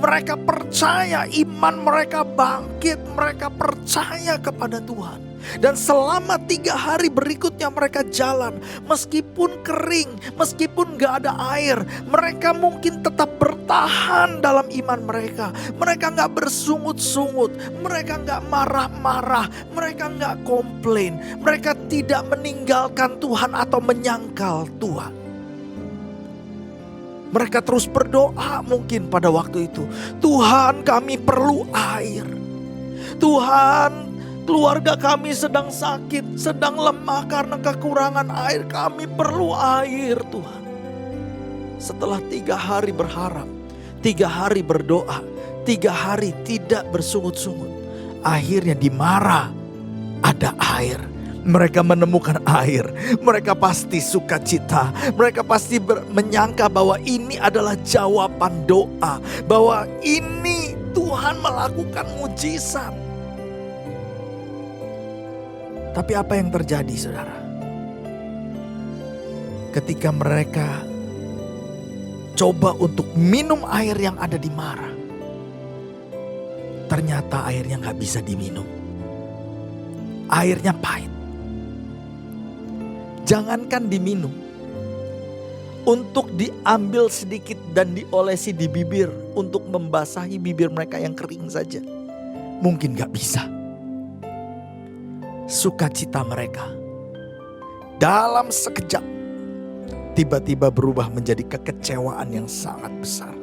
Mereka percaya, iman mereka bangkit, mereka percaya kepada Tuhan. Dan selama 3 hari berikutnya mereka jalan, meskipun kering, meskipun gak ada air, mereka mungkin tetap bertahan dalam iman mereka. Mereka gak bersungut-sungut, mereka gak marah-marah, mereka gak komplain, mereka tidak meninggalkan Tuhan atau menyangkal Tuhan. Mereka terus berdoa mungkin pada waktu itu. Tuhan, kami perlu air. Tuhan, keluarga kami sedang sakit, sedang lemah karena kekurangan air. Kami perlu air, Tuhan. Setelah 3 hari berharap, 3 hari berdoa, 3 hari tidak bersungut-sungut, akhirnya di Mara ada air. Mereka menemukan air. Mereka pasti sukacita. Mereka pasti menyangka bahwa ini adalah jawaban doa. Bahwa ini Tuhan melakukan mujizat. Tapi apa yang terjadi, saudara? Ketika mereka coba untuk minum air yang ada di Mara, ternyata airnya gak bisa diminum. Airnya pahit. Jangankan diminum, untuk diambil sedikit dan diolesi di bibir untuk membasahi bibir mereka yang kering saja, mungkin gak bisa. Sukacita mereka dalam sekejap tiba-tiba berubah menjadi kekecewaan yang sangat besar.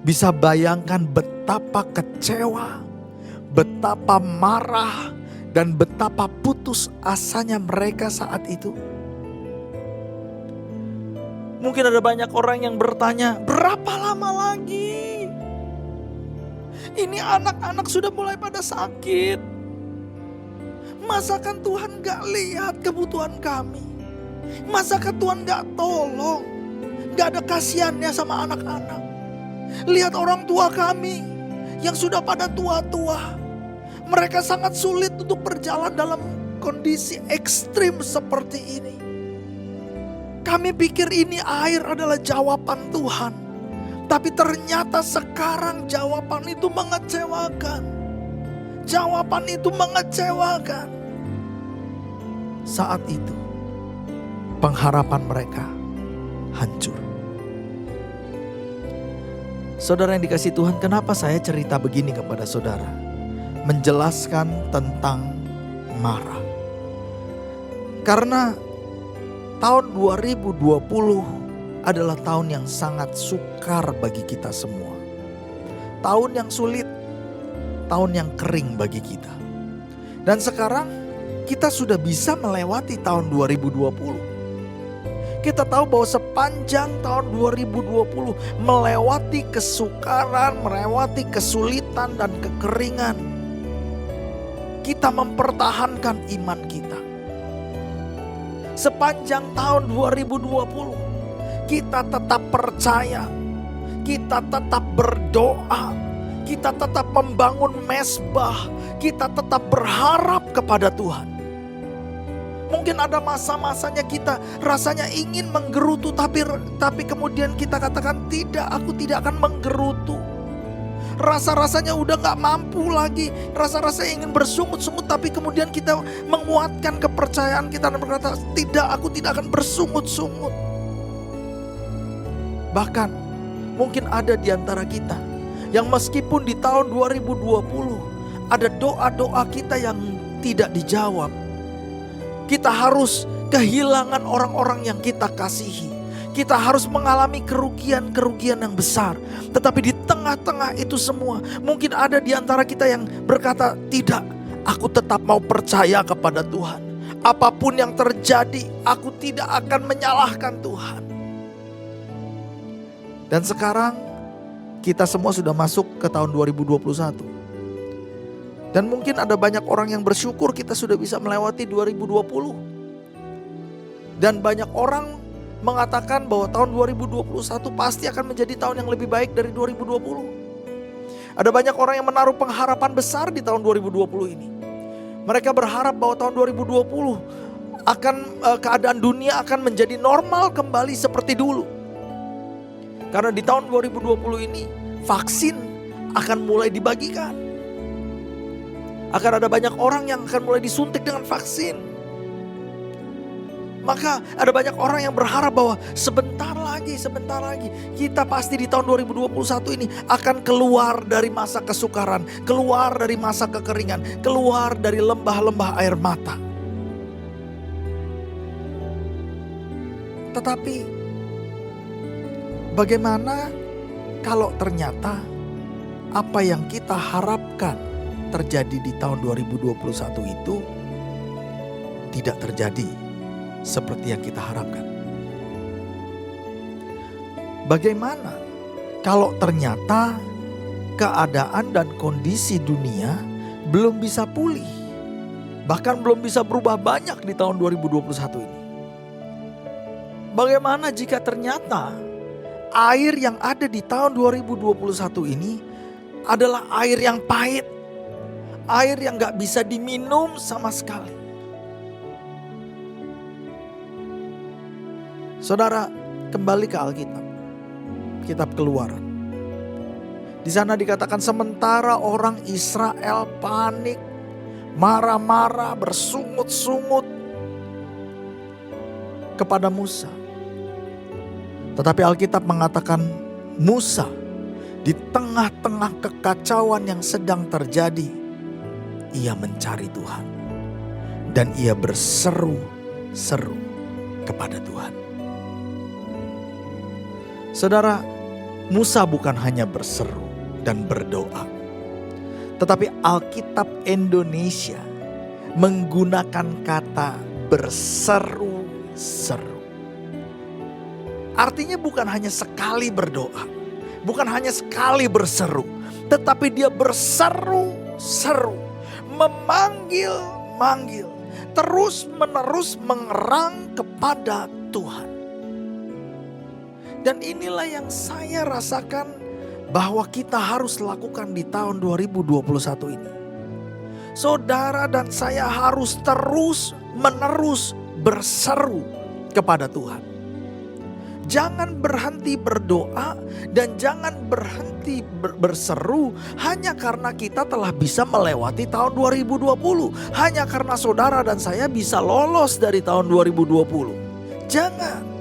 Bisa bayangkan betapa kecewa, betapa marah, dan betapa putus asanya mereka saat itu. Mungkin ada banyak orang yang bertanya, berapa lama lagi? Ini anak-anak sudah mulai pada sakit. Masakan Tuhan gak lihat kebutuhan kami? Masakan Tuhan gak tolong? Gak ada kasihannya sama anak-anak? Lihat orang tua kami yang sudah pada tua-tua. Mereka sangat sulit untuk berjalan dalam kondisi ekstrim seperti ini. Kami pikir ini air adalah jawaban Tuhan. Tapi ternyata sekarang jawaban itu mengecewakan. Jawaban itu mengecewakan. Saat itu pengharapan mereka hancur. Saudara yang dikasihi Tuhan, kenapa saya cerita begini kepada saudara? Menjelaskan tentang Mara. Karena tahun 2020 adalah tahun yang sangat sukar bagi kita semua. Tahun yang sulit, tahun yang kering bagi kita. Dan sekarang kita sudah bisa melewati tahun 2020. Kita tahu bahwa sepanjang tahun 2020 melewati kesukaran, melewati kesulitan dan kekeringan, kita mempertahankan iman kita. Sepanjang tahun 2020 kita tetap percaya, kita tetap berdoa, kita tetap membangun mezbah, kita tetap berharap kepada Tuhan. Mungkin ada masa-masanya kita rasanya ingin menggerutu, tapi kemudian kita katakan tidak, aku tidak akan menggerutu. Rasa-rasanya udah gak mampu lagi. Rasa-rasanya ingin bersungut-sungut, tapi kemudian kita menguatkan kepercayaan kita dan berkata, tidak, aku tidak akan bersungut-sungut. Bahkan Mungkin ada di antara kita yang meskipun di tahun 2020 ada doa-doa kita yang tidak dijawab. Kita harus kehilangan orang-orang yang kita kasihi. Kita harus mengalami kerugian-kerugian yang besar. Tetapi di tengah-tengah itu semua, mungkin ada di antara kita yang berkata, tidak, aku tetap mau percaya kepada Tuhan. Apapun yang terjadi, aku tidak akan menyalahkan Tuhan. Dan sekarang kita semua sudah masuk ke tahun 2021. Dan mungkin ada banyak orang yang bersyukur kita sudah bisa melewati 2020. Dan banyak orang mengatakan bahwa tahun 2021 pasti akan menjadi tahun yang lebih baik dari 2020. Ada banyak orang yang menaruh pengharapan besar di tahun 2020 ini. Mereka berharap bahwa tahun 2020 keadaan dunia akan menjadi normal kembali seperti dulu. Karena di tahun 2020 ini vaksin akan mulai dibagikan. Akan ada banyak orang yang akan mulai disuntik dengan vaksin. Maka ada banyak orang yang berharap bahwa sebentar lagi kita pasti di tahun 2021 ini akan keluar dari masa kesukaran, keluar dari masa kekeringan, keluar dari lembah-lembah air mata. Tetapi bagaimana kalau ternyata apa yang kita harapkan terjadi di tahun 2021 itu tidak terjadi seperti yang kita harapkan? Bagaimana kalau ternyata keadaan dan kondisi dunia belum bisa pulih, bahkan belum bisa berubah banyak di tahun 2021 ini? Bagaimana jika ternyata air yang ada di tahun 2021 ini adalah air yang pahit, air yang gak bisa diminum sama sekali? Saudara, kembali ke Alkitab, kitab Keluaran. Di sana dikatakan sementara orang Israel panik, marah-marah, bersungut-sungut kepada Musa. Tetapi Alkitab mengatakan Musa di tengah-tengah kekacauan yang sedang terjadi, ia mencari Tuhan. Dan ia berseru-seru kepada Tuhan. Saudara, Musa bukan hanya berseru dan berdoa. Tetapi Alkitab Indonesia menggunakan kata berseru-seru. Artinya bukan hanya sekali berdoa, bukan hanya sekali berseru, tetapi dia berseru-seru, memanggil-manggil, terus-menerus mengerang kepada Tuhan. Dan inilah yang saya rasakan bahwa kita harus lakukan di tahun 2021 ini. Saudara dan saya harus terus-menerus berseru kepada Tuhan. Jangan berhenti berdoa dan jangan berhenti berseru hanya karena kita telah bisa melewati tahun 2020. Hanya karena saudara dan saya bisa lolos dari tahun 2020. Jangan.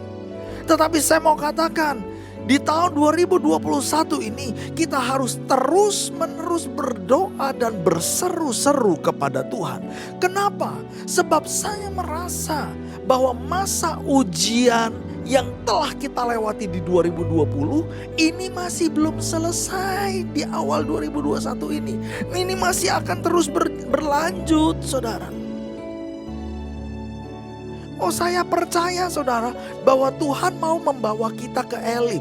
Tetapi saya mau katakan, di tahun 2021 ini kita harus terus-menerus berdoa dan berseru-seru kepada Tuhan. Kenapa? Sebab saya merasa bahwa masa ujian yang telah kita lewati di 2020 ini masih belum selesai di awal 2021 ini. Ini masih akan terus berlanjut, saudara. Oh, saya percaya saudara bahwa Tuhan mau membawa kita ke Elim.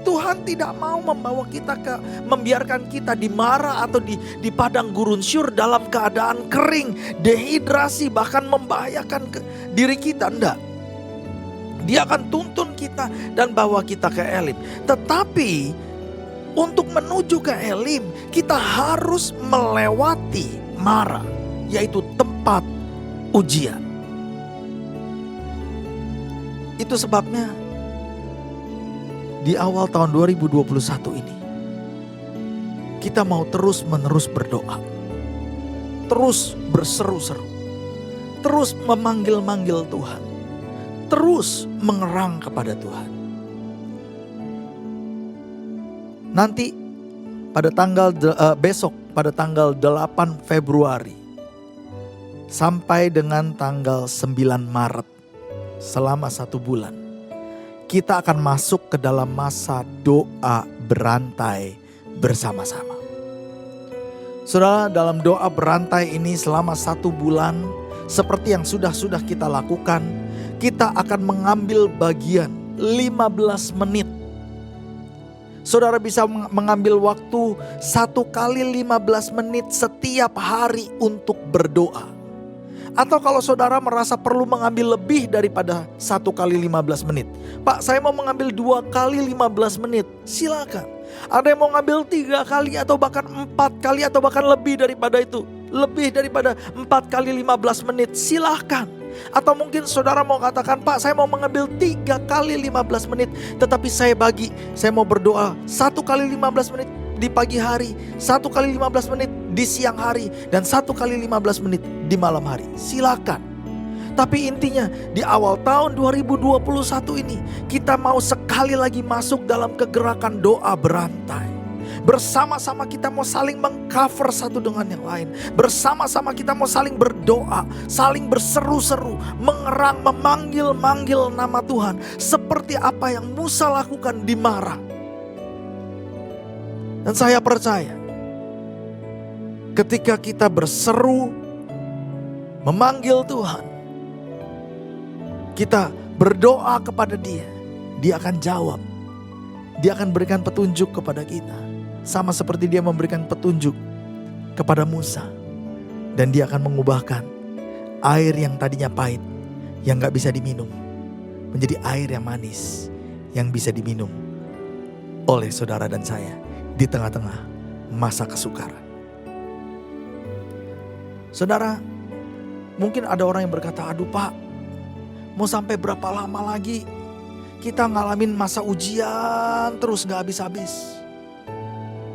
Tuhan tidak mau membawa kita membiarkan kita di Mara atau di padang gurun Syur dalam keadaan kering, dehidrasi, bahkan membahayakan diri kita. Enggak. Dia akan tuntun kita dan bawa kita ke Elim. Tetapi untuk menuju ke Elim kita harus melewati Mara, yaitu tempat ujian. Itu sebabnya di awal tahun 2021 ini kita mau terus-menerus berdoa, terus berseru-seru, terus memanggil-manggil Tuhan, terus mengerang kepada Tuhan. Nanti pada besok pada tanggal 8 Februari sampai dengan tanggal 9 Maret selama 1 bulan kita akan masuk ke dalam masa doa berantai bersama-sama. Saudara, dalam doa berantai ini selama 1 bulan, seperti yang sudah kita lakukan, kita akan mengambil bagian 15 menit. Saudara bisa mengambil waktu 1 kali 15 menit setiap hari untuk berdoa. Atau kalau saudara merasa perlu mengambil lebih daripada 1 kali 15 menit. Pak, saya mau mengambil 2 kali 15 menit. Silakan. Ada yang mau ngambil 3 kali atau bahkan 4 kali atau bahkan lebih daripada itu. Lebih daripada 4 kali 15 menit, silahkan. Atau mungkin saudara mau katakan, Pak, saya mau mengambil 3 kali 15 menit. Tetapi saya mau berdoa 1 kali 15 menit di pagi hari, 1 kali 15 menit di siang hari, dan 1 kali 15 menit di malam hari. Silakan. Tapi intinya di awal tahun 2021 ini kita mau sekali lagi masuk dalam kegerakan doa berantai. Bersama-sama kita mau saling mengcover satu dengan yang lain. Bersama-sama kita mau saling berdoa, saling berseru-seru, mengerang, memanggil-manggil nama Tuhan. Seperti apa yang Musa lakukan di Marah. Dan saya percaya ketika kita berseru, memanggil Tuhan, kita berdoa kepada Dia, Dia akan jawab. Dia akan berikan petunjuk kepada kita. Sama seperti Dia memberikan petunjuk kepada Musa. Dan Dia akan mengubahkan air yang tadinya pahit, yang gak bisa diminum, menjadi air yang manis, yang bisa diminum oleh saudara dan saya di tengah-tengah masa kesukaran. Saudara, mungkin ada orang yang berkata, aduh Pak, mau sampai berapa lama lagi kita ngalamin masa ujian terus gak habis-habis.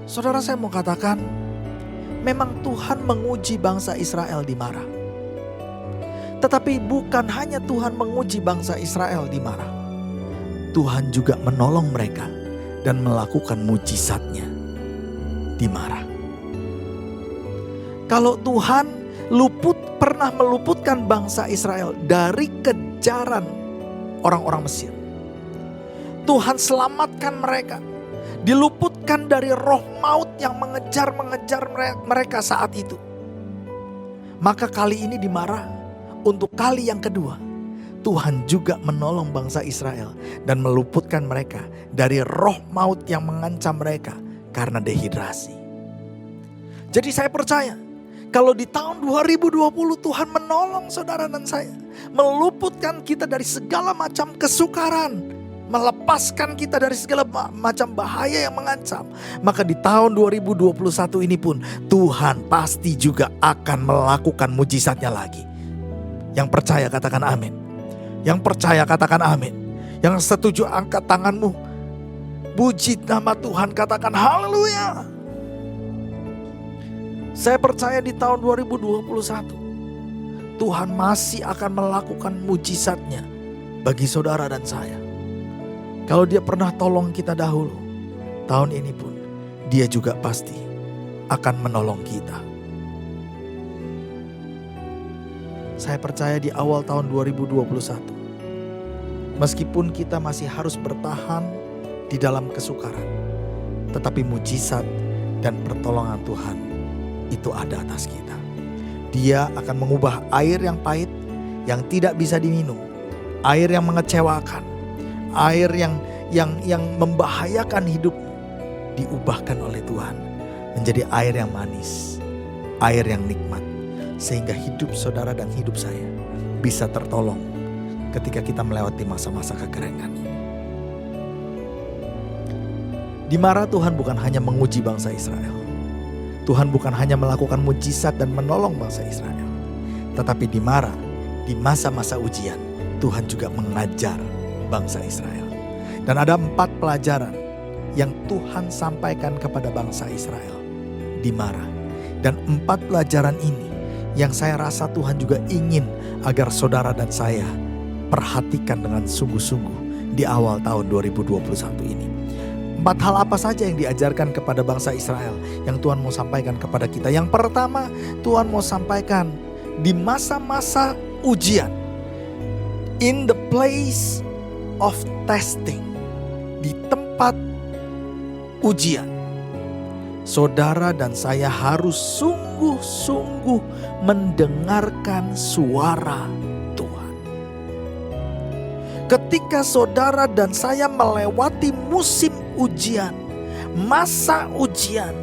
Saudara, saya mau katakan, memang Tuhan menguji bangsa Israel di Marah. Tetapi bukan hanya Tuhan menguji bangsa Israel di Marah. Tuhan juga menolong mereka dan melakukan mujizatnya di Marah. Kalau Tuhan pernah meluputkan bangsa Israel dari kejaran orang-orang Mesir. Tuhan selamatkan mereka. Diluputkan dari roh maut yang mengejar mereka saat itu. Maka kali ini di Marah, untuk kali yang kedua, Tuhan juga menolong bangsa Israel dan meluputkan mereka dari roh maut yang mengancam mereka karena dehidrasi. Jadi saya percaya, kalau di tahun 2020 Tuhan menolong saudara dan saya, meluputkan kita dari segala macam kesukaran, melepaskan kita dari segala macam bahaya yang mengancam, maka di tahun 2021 ini pun Tuhan pasti juga akan melakukan mujizatnya lagi. Yang percaya katakan amin. Yang percaya katakan amin. Yang setuju angkat tanganmu, puji nama Tuhan, katakan haleluya. Saya percaya di tahun 2021 Tuhan masih akan melakukan mujizatnya bagi saudara dan saya. Kalau Dia pernah tolong kita dahulu, tahun ini pun Dia juga pasti akan menolong kita. Saya percaya di awal tahun 2021, meskipun kita masih harus bertahan di dalam kesukaran, tetapi mujizat dan pertolongan Tuhan itu ada atas kita. Dia akan mengubah air yang pahit, yang tidak bisa diminum, air yang mengecewakan, air yang membahayakan hidupmu, diubahkan oleh Tuhan menjadi air yang manis, air yang nikmat, sehingga hidup saudara dan hidup saya bisa tertolong ketika kita melewati masa-masa kekeringan ini. Di Marah Tuhan bukan hanya menguji bangsa Israel, Tuhan bukan hanya melakukan mujizat dan menolong bangsa Israel, tetapi di Marah, di masa-masa ujian, Tuhan juga mengajar bangsa Israel. Dan ada 4 pelajaran yang Tuhan sampaikan kepada bangsa Israel di Marah. Dan 4 pelajaran ini yang saya rasa Tuhan juga ingin agar saudara dan saya perhatikan dengan sungguh-sungguh di awal tahun 2021 ini. 4 hal apa saja yang diajarkan kepada bangsa Israel yang Tuhan mau sampaikan kepada kita? Yang pertama, Tuhan mau sampaikan di masa-masa ujian, in the place of testing, di tempat ujian, saudara dan saya harus sungguh-sungguh mendengarkan suara Tuhan. Ketika saudara dan saya melewati musim ujian, masa ujian,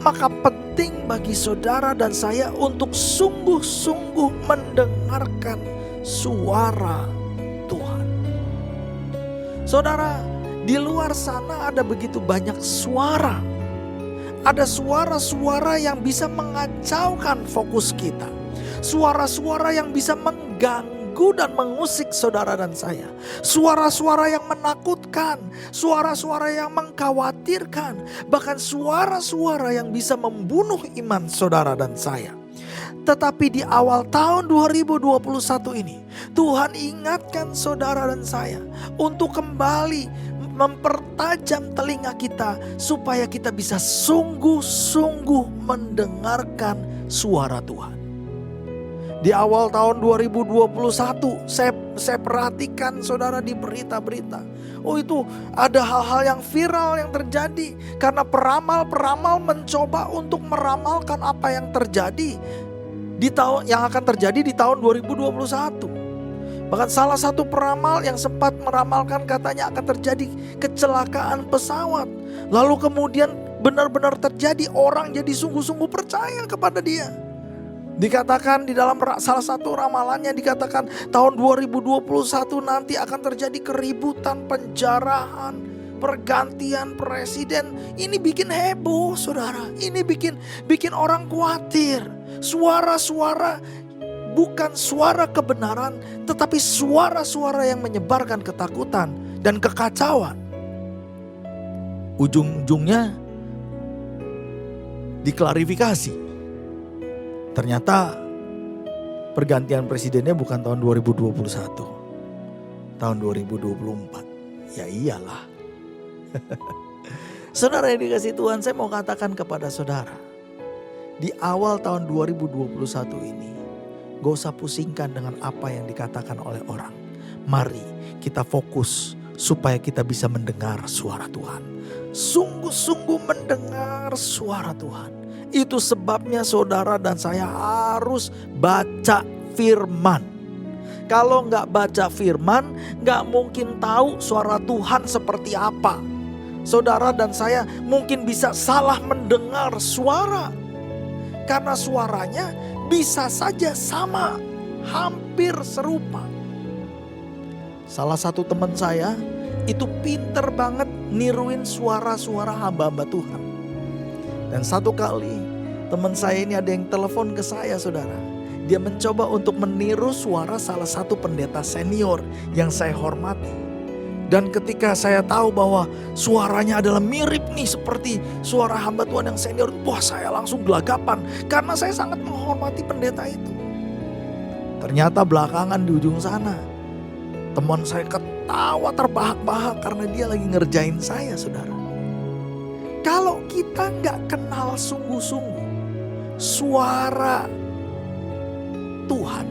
maka penting bagi saudara dan saya untuk sungguh-sungguh mendengarkan suara Tuhan. Saudara, di luar sana ada begitu banyak suara. Ada suara-suara yang bisa mengacaukan fokus kita. Suara-suara yang bisa mengganggu dan mengusik saudara dan saya. Suara-suara yang menakutkan, suara-suara yang mengkhawatirkan, bahkan suara-suara yang bisa membunuh iman saudara dan saya. Tetapi di awal tahun 2021 ini, Tuhan ingatkan saudara dan saya untuk kembali mempertajam telinga kita supaya kita bisa sungguh-sungguh mendengarkan suara Tuhan. Di awal tahun 2021 saya perhatikan saudara di berita-berita. Oh, itu ada hal-hal yang viral yang terjadi karena peramal-peramal mencoba untuk meramalkan apa yang terjadi yang akan terjadi di tahun 2021. Bahkan salah satu peramal yang sempat meramalkan katanya akan terjadi kecelakaan pesawat. Lalu kemudian benar-benar terjadi, orang jadi sungguh-sungguh percaya kepada dia. Dikatakan di dalam salah satu ramalannya dikatakan tahun 2021 nanti akan terjadi keributan, penjarahan, pergantian presiden. Ini bikin heboh saudara, ini bikin orang khawatir. Suara-suara bukan suara kebenaran, tetapi suara-suara yang menyebarkan ketakutan dan kekacauan. Ujung-ujungnya diklarifikasi. Ternyata pergantian presidennya bukan tahun 2021, tahun 2024. Ya iyalah. Saudara yang dikasihi Tuhan, saya mau katakan kepada saudara, di awal tahun 2021 ini, gak usah pusingkan dengan apa yang dikatakan oleh orang. Mari kita fokus supaya kita bisa mendengar suara Tuhan. Sungguh-sungguh mendengar suara Tuhan. Itu sebabnya saudara dan saya harus baca firman. Kalau gak baca firman, gak mungkin tahu suara Tuhan seperti apa. Saudara dan saya mungkin bisa salah mendengar suara. Karena suaranya bisa saja sama, hampir serupa. Salah satu teman saya itu pinter banget niruin suara-suara hamba-hamba Tuhan. Dan satu kali teman saya ini ada yang telepon ke saya saudara. Dia mencoba untuk meniru suara salah satu pendeta senior yang saya hormati. Dan ketika saya tahu bahwa suaranya adalah mirip nih seperti suara hamba Tuhan yang senior, wah saya langsung gelagapan karena saya sangat menghormati pendeta itu. Ternyata belakangan di ujung sana teman saya ketawa terbahak-bahak karena dia lagi ngerjain saya saudara. Kalau kita gak kenal sungguh-sungguh suara Tuhan,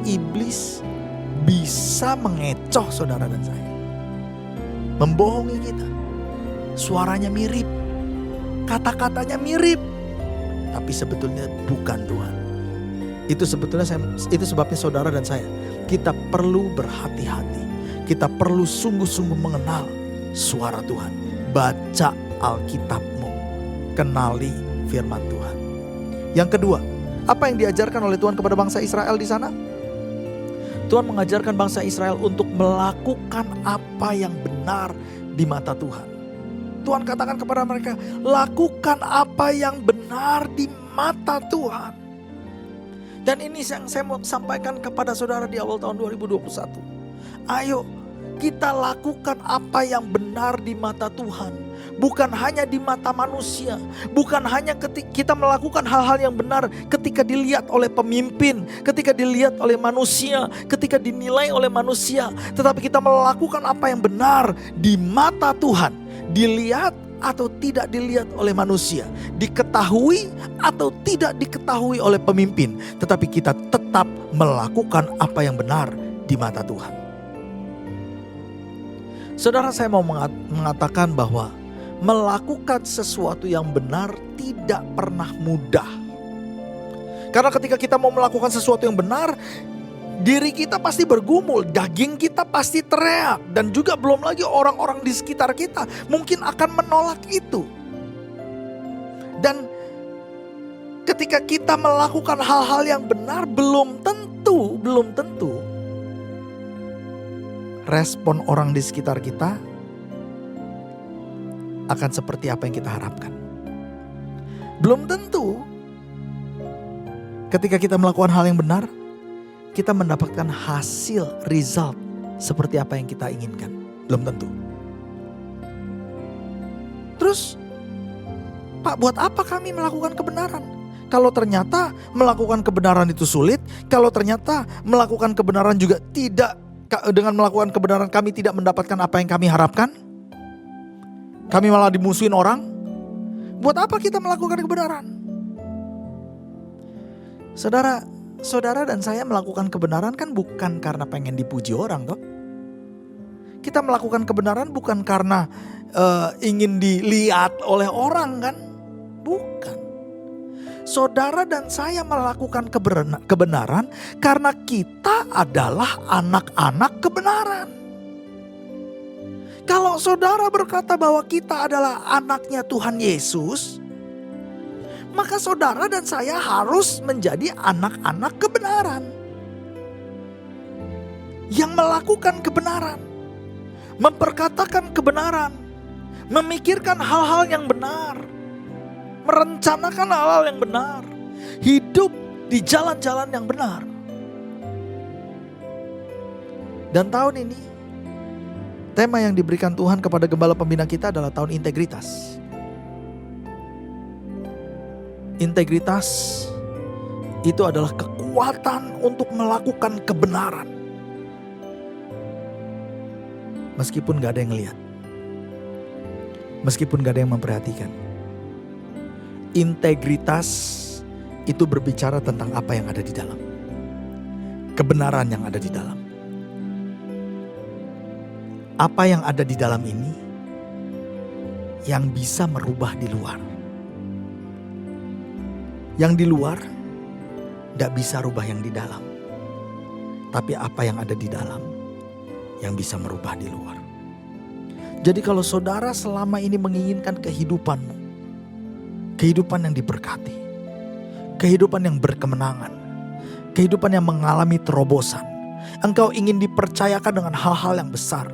iblis bisa mengecoh saudara dan saya. Membohongi kita. Suaranya mirip, kata-katanya mirip, tapi sebetulnya bukan Tuhan. Itu sebabnya saudara dan saya, kita perlu berhati-hati. Kita perlu sungguh-sungguh mengenal suara Tuhan. Baca Alkitabmu, kenali firman Tuhan. Yang kedua, apa yang diajarkan oleh Tuhan kepada bangsa Israel di sana? Tuhan mengajarkan bangsa Israel untuk melakukan apa yang benar di mata Tuhan. Tuhan katakan kepada mereka, lakukan apa yang benar di mata Tuhan. Dan ini yang saya mau sampaikan kepada saudara di awal tahun 2021. Ayo kita lakukan apa yang benar di mata Tuhan. bukan hanya di mata manusia, bukan hanya ketika kita melakukan hal-hal yang benar ketika dilihat oleh pemimpin, ketika dilihat oleh manusia, ketika dinilai oleh manusia, tetapi kita melakukan apa yang benar di mata Tuhan, dilihat atau tidak dilihat oleh manusia, diketahui atau tidak diketahui oleh pemimpin, tetapi kita tetap melakukan apa yang benar di mata Tuhan. Saudara, saya mau mengatakan bahwa melakukan sesuatu yang benar tidak pernah mudah. Karena ketika kita mau melakukan sesuatu yang benar, diri kita pasti bergumul, daging kita pasti teriak, dan juga belum lagi orang-orang di sekitar kita mungkin akan menolak itu. Dan ketika kita melakukan hal-hal yang benar, belum tentu respon orang di sekitar kita akan seperti apa yang kita harapkan. Belum tentu ketika kita melakukan hal yang benar, kita mendapatkan hasil, result seperti apa yang kita inginkan. Belum tentu. Terus, Pak, buat apa kami melakukan kebenaran? Kalau ternyata melakukan kebenaran itu sulit, kalau ternyata melakukan kebenaran juga tidak, dengan melakukan kebenaran kami tidak mendapatkan apa yang kami harapkan, kami malah dimusuhin orang, buat apa kita melakukan kebenaran? Saudara dan saya melakukan kebenaran kan bukan karena pengen dipuji orang toh. Kita melakukan kebenaran bukan karena ingin dilihat oleh orang kan. Bukan. Saudara dan saya melakukan kebenaran karena kita adalah anak-anak kebenaran. Kalau saudara berkata bahwa kita adalah anaknya Tuhan Yesus, maka saudara dan saya harus menjadi anak-anak kebenaran. Yang melakukan kebenaran, memperkatakan kebenaran, memikirkan hal-hal yang benar, merencanakan hal-hal yang benar, hidup di jalan-jalan yang benar. Dan tahun ini, tema yang diberikan Tuhan kepada gembala pembina kita adalah tahun integritas. Integritas itu adalah kekuatan untuk melakukan kebenaran. Meskipun gak ada yang lihat. Meskipun gak ada yang memperhatikan. Integritas itu berbicara tentang apa yang ada di dalam. Kebenaran yang ada di dalam. Apa yang ada di dalam ini yang bisa merubah di luar. Yang di luar tidak bisa rubah yang di dalam. Tapi apa yang ada di dalam yang bisa merubah di luar. Jadi kalau saudara selama ini menginginkan kehidupanmu, kehidupan yang diberkati, kehidupan yang berkemenangan, kehidupan yang mengalami terobosan, engkau ingin dipercayakan dengan hal-hal yang besar.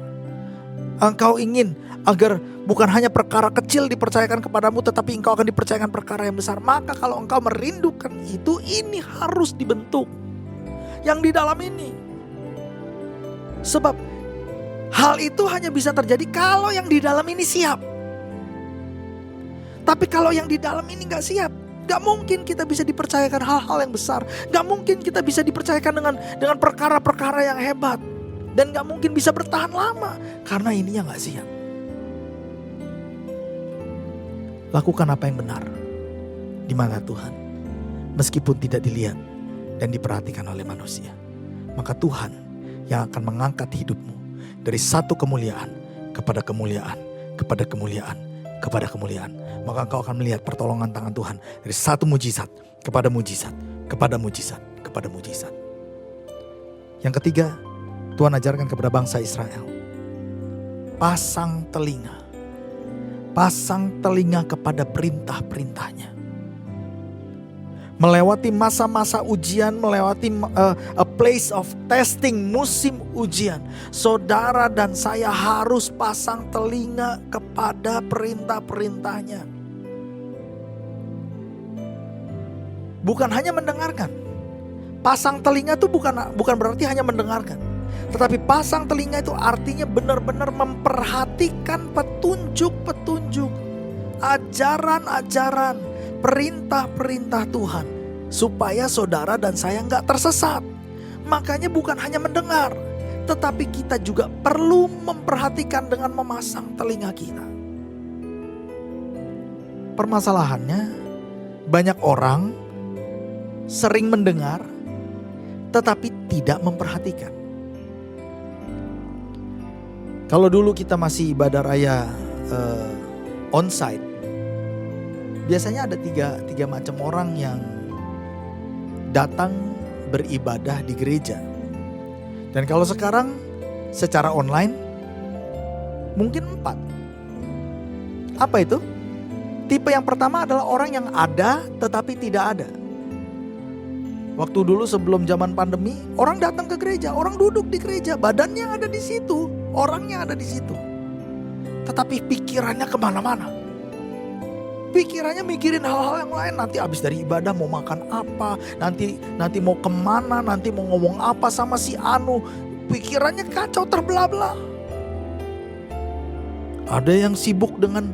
Engkau ingin agar bukan hanya perkara kecil dipercayakan kepadamu, tetapi engkau akan dipercayakan perkara yang besar. Maka kalau engkau merindukan itu, ini harus dibentuk yang di dalam ini. Sebab hal itu hanya bisa terjadi kalau yang di dalam ini siap. Tapi kalau yang di dalam ini gak siap, gak mungkin kita bisa dipercayakan hal-hal yang besar. Gak mungkin kita bisa dipercayakan dengan perkara-perkara yang hebat. Dan gak mungkin bisa bertahan lama karena ininya gak siap. Lakukan apa yang benar di mata Tuhan, meskipun tidak dilihat dan diperhatikan oleh manusia. Maka Tuhan yang akan mengangkat hidupmu dari satu kemuliaan kepada kemuliaan, kepada kemuliaan, kepada kemuliaan. Maka engkau akan melihat pertolongan tangan Tuhan dari satu mujizat kepada mujizat, kepada mujizat, kepada mujizat. Yang ketiga, Tuhan ajarkan kepada bangsa Israel, pasang telinga. Pasang telinga kepada perintah-perintahnya. Melewati masa-masa ujian, melewati a place of testing, musim ujian. Saudara dan saya harus pasang telinga kepada perintah-perintahnya. Bukan hanya mendengarkan. Pasang telinga itu bukan berarti hanya mendengarkan. Tetapi pasang telinga itu artinya benar-benar memperhatikan petunjuk petunjuk, ajaran-ajaran, perintah-perintah Tuhan, supaya saudara dan saya nggak tersesat. Makanya bukan hanya mendengar, tetapi kita juga perlu memperhatikan dengan memasang telinga kita. Permasalahannya, banyak orang sering mendengar tetapi tidak memperhatikan. Kalau dulu kita masih ibadah raya onsite, biasanya ada tiga macam orang yang datang beribadah di gereja. Dan kalau sekarang secara online mungkin 4. Apa itu? Tipe yang pertama adalah orang yang ada tetapi tidak ada. Waktu dulu sebelum zaman pandemi, orang datang ke gereja, orang duduk di gereja, badannya ada di situ, orangnya ada di situ. Tetapi pikirannya kemana-mana. Pikirannya mikirin hal-hal yang lain. Nanti abis dari ibadah mau makan apa, nanti mau kemana, nanti mau ngomong apa sama si Anu. Pikirannya kacau terbelah-belah. Ada yang sibuk dengan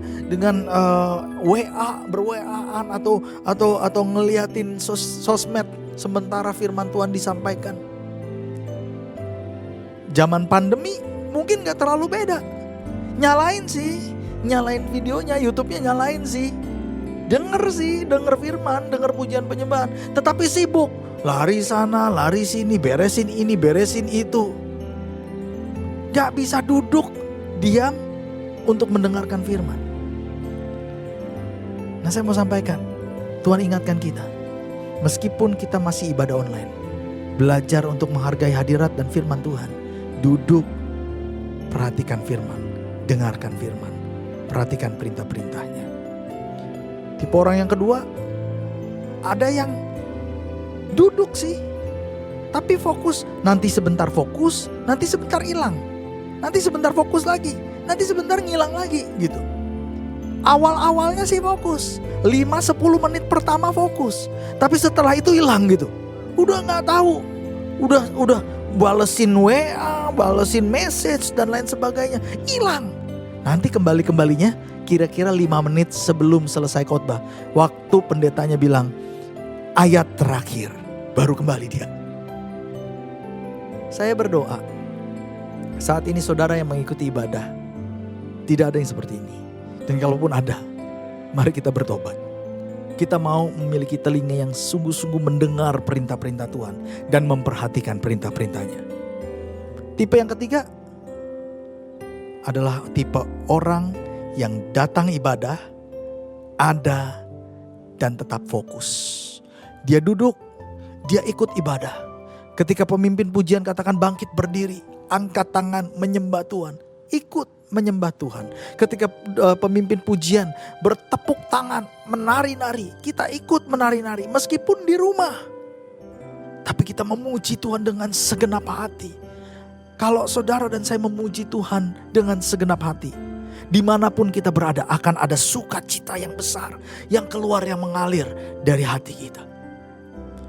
WA, ber-WA-an atau ngeliatin sosmed sementara firman Tuhan disampaikan. Zaman pandemi mungkin gak terlalu beda. Nyalain videonya, YouTube-nya nyalain sih. Denger firman, denger pujian penyembahan, tetapi sibuk. Lari sana, lari sini, beresin ini, beresin itu. Gak bisa duduk, diam untuk mendengarkan firman. Nah, saya mau sampaikan, Tuhan ingatkan kita, meskipun kita masih ibadah online, belajar untuk menghargai hadirat dan firman Tuhan. Duduk, perhatikan firman, dengarkan firman, perhatikan perintah-perintahnya. Tipe orang yang kedua, ada yang duduk sih, tapi fokus. Nanti sebentar fokus, nanti sebentar hilang. Nanti sebentar fokus lagi, nanti sebentar ngilang lagi gitu. Awal-awalnya sih fokus, 5-10 menit pertama fokus. Tapi setelah itu hilang gitu. Udah gak tahu, udah balesin WA, balesin message dan lain sebagainya, hilang. Nanti kembalinya kira-kira 5 menit sebelum selesai khotbah, waktu pendetanya bilang ayat terakhir, baru kembali dia. Saya berdoa, saat ini saudara yang mengikuti ibadah, tidak ada yang seperti ini. Dan kalaupun ada, mari kita bertobat. Kita mau memiliki telinga yang sungguh-sungguh mendengar perintah-perintah Tuhan dan memperhatikan perintah-perintahnya. Tipe yang ketiga adalah tipe orang yang datang ibadah, ada dan tetap fokus. Dia duduk, dia ikut ibadah. Ketika pemimpin pujian katakan bangkit berdiri, angkat tangan menyembah Tuhan, ikut menyembah Tuhan. Ketika pemimpin pujian bertepuk tangan, menari-nari, kita ikut menari-nari meskipun di rumah. Tapi kita memuji Tuhan dengan segenap hati. Kalau saudara dan saya memuji Tuhan dengan segenap hati, dimanapun kita berada akan ada sukacita yang besar yang keluar, yang mengalir dari hati kita.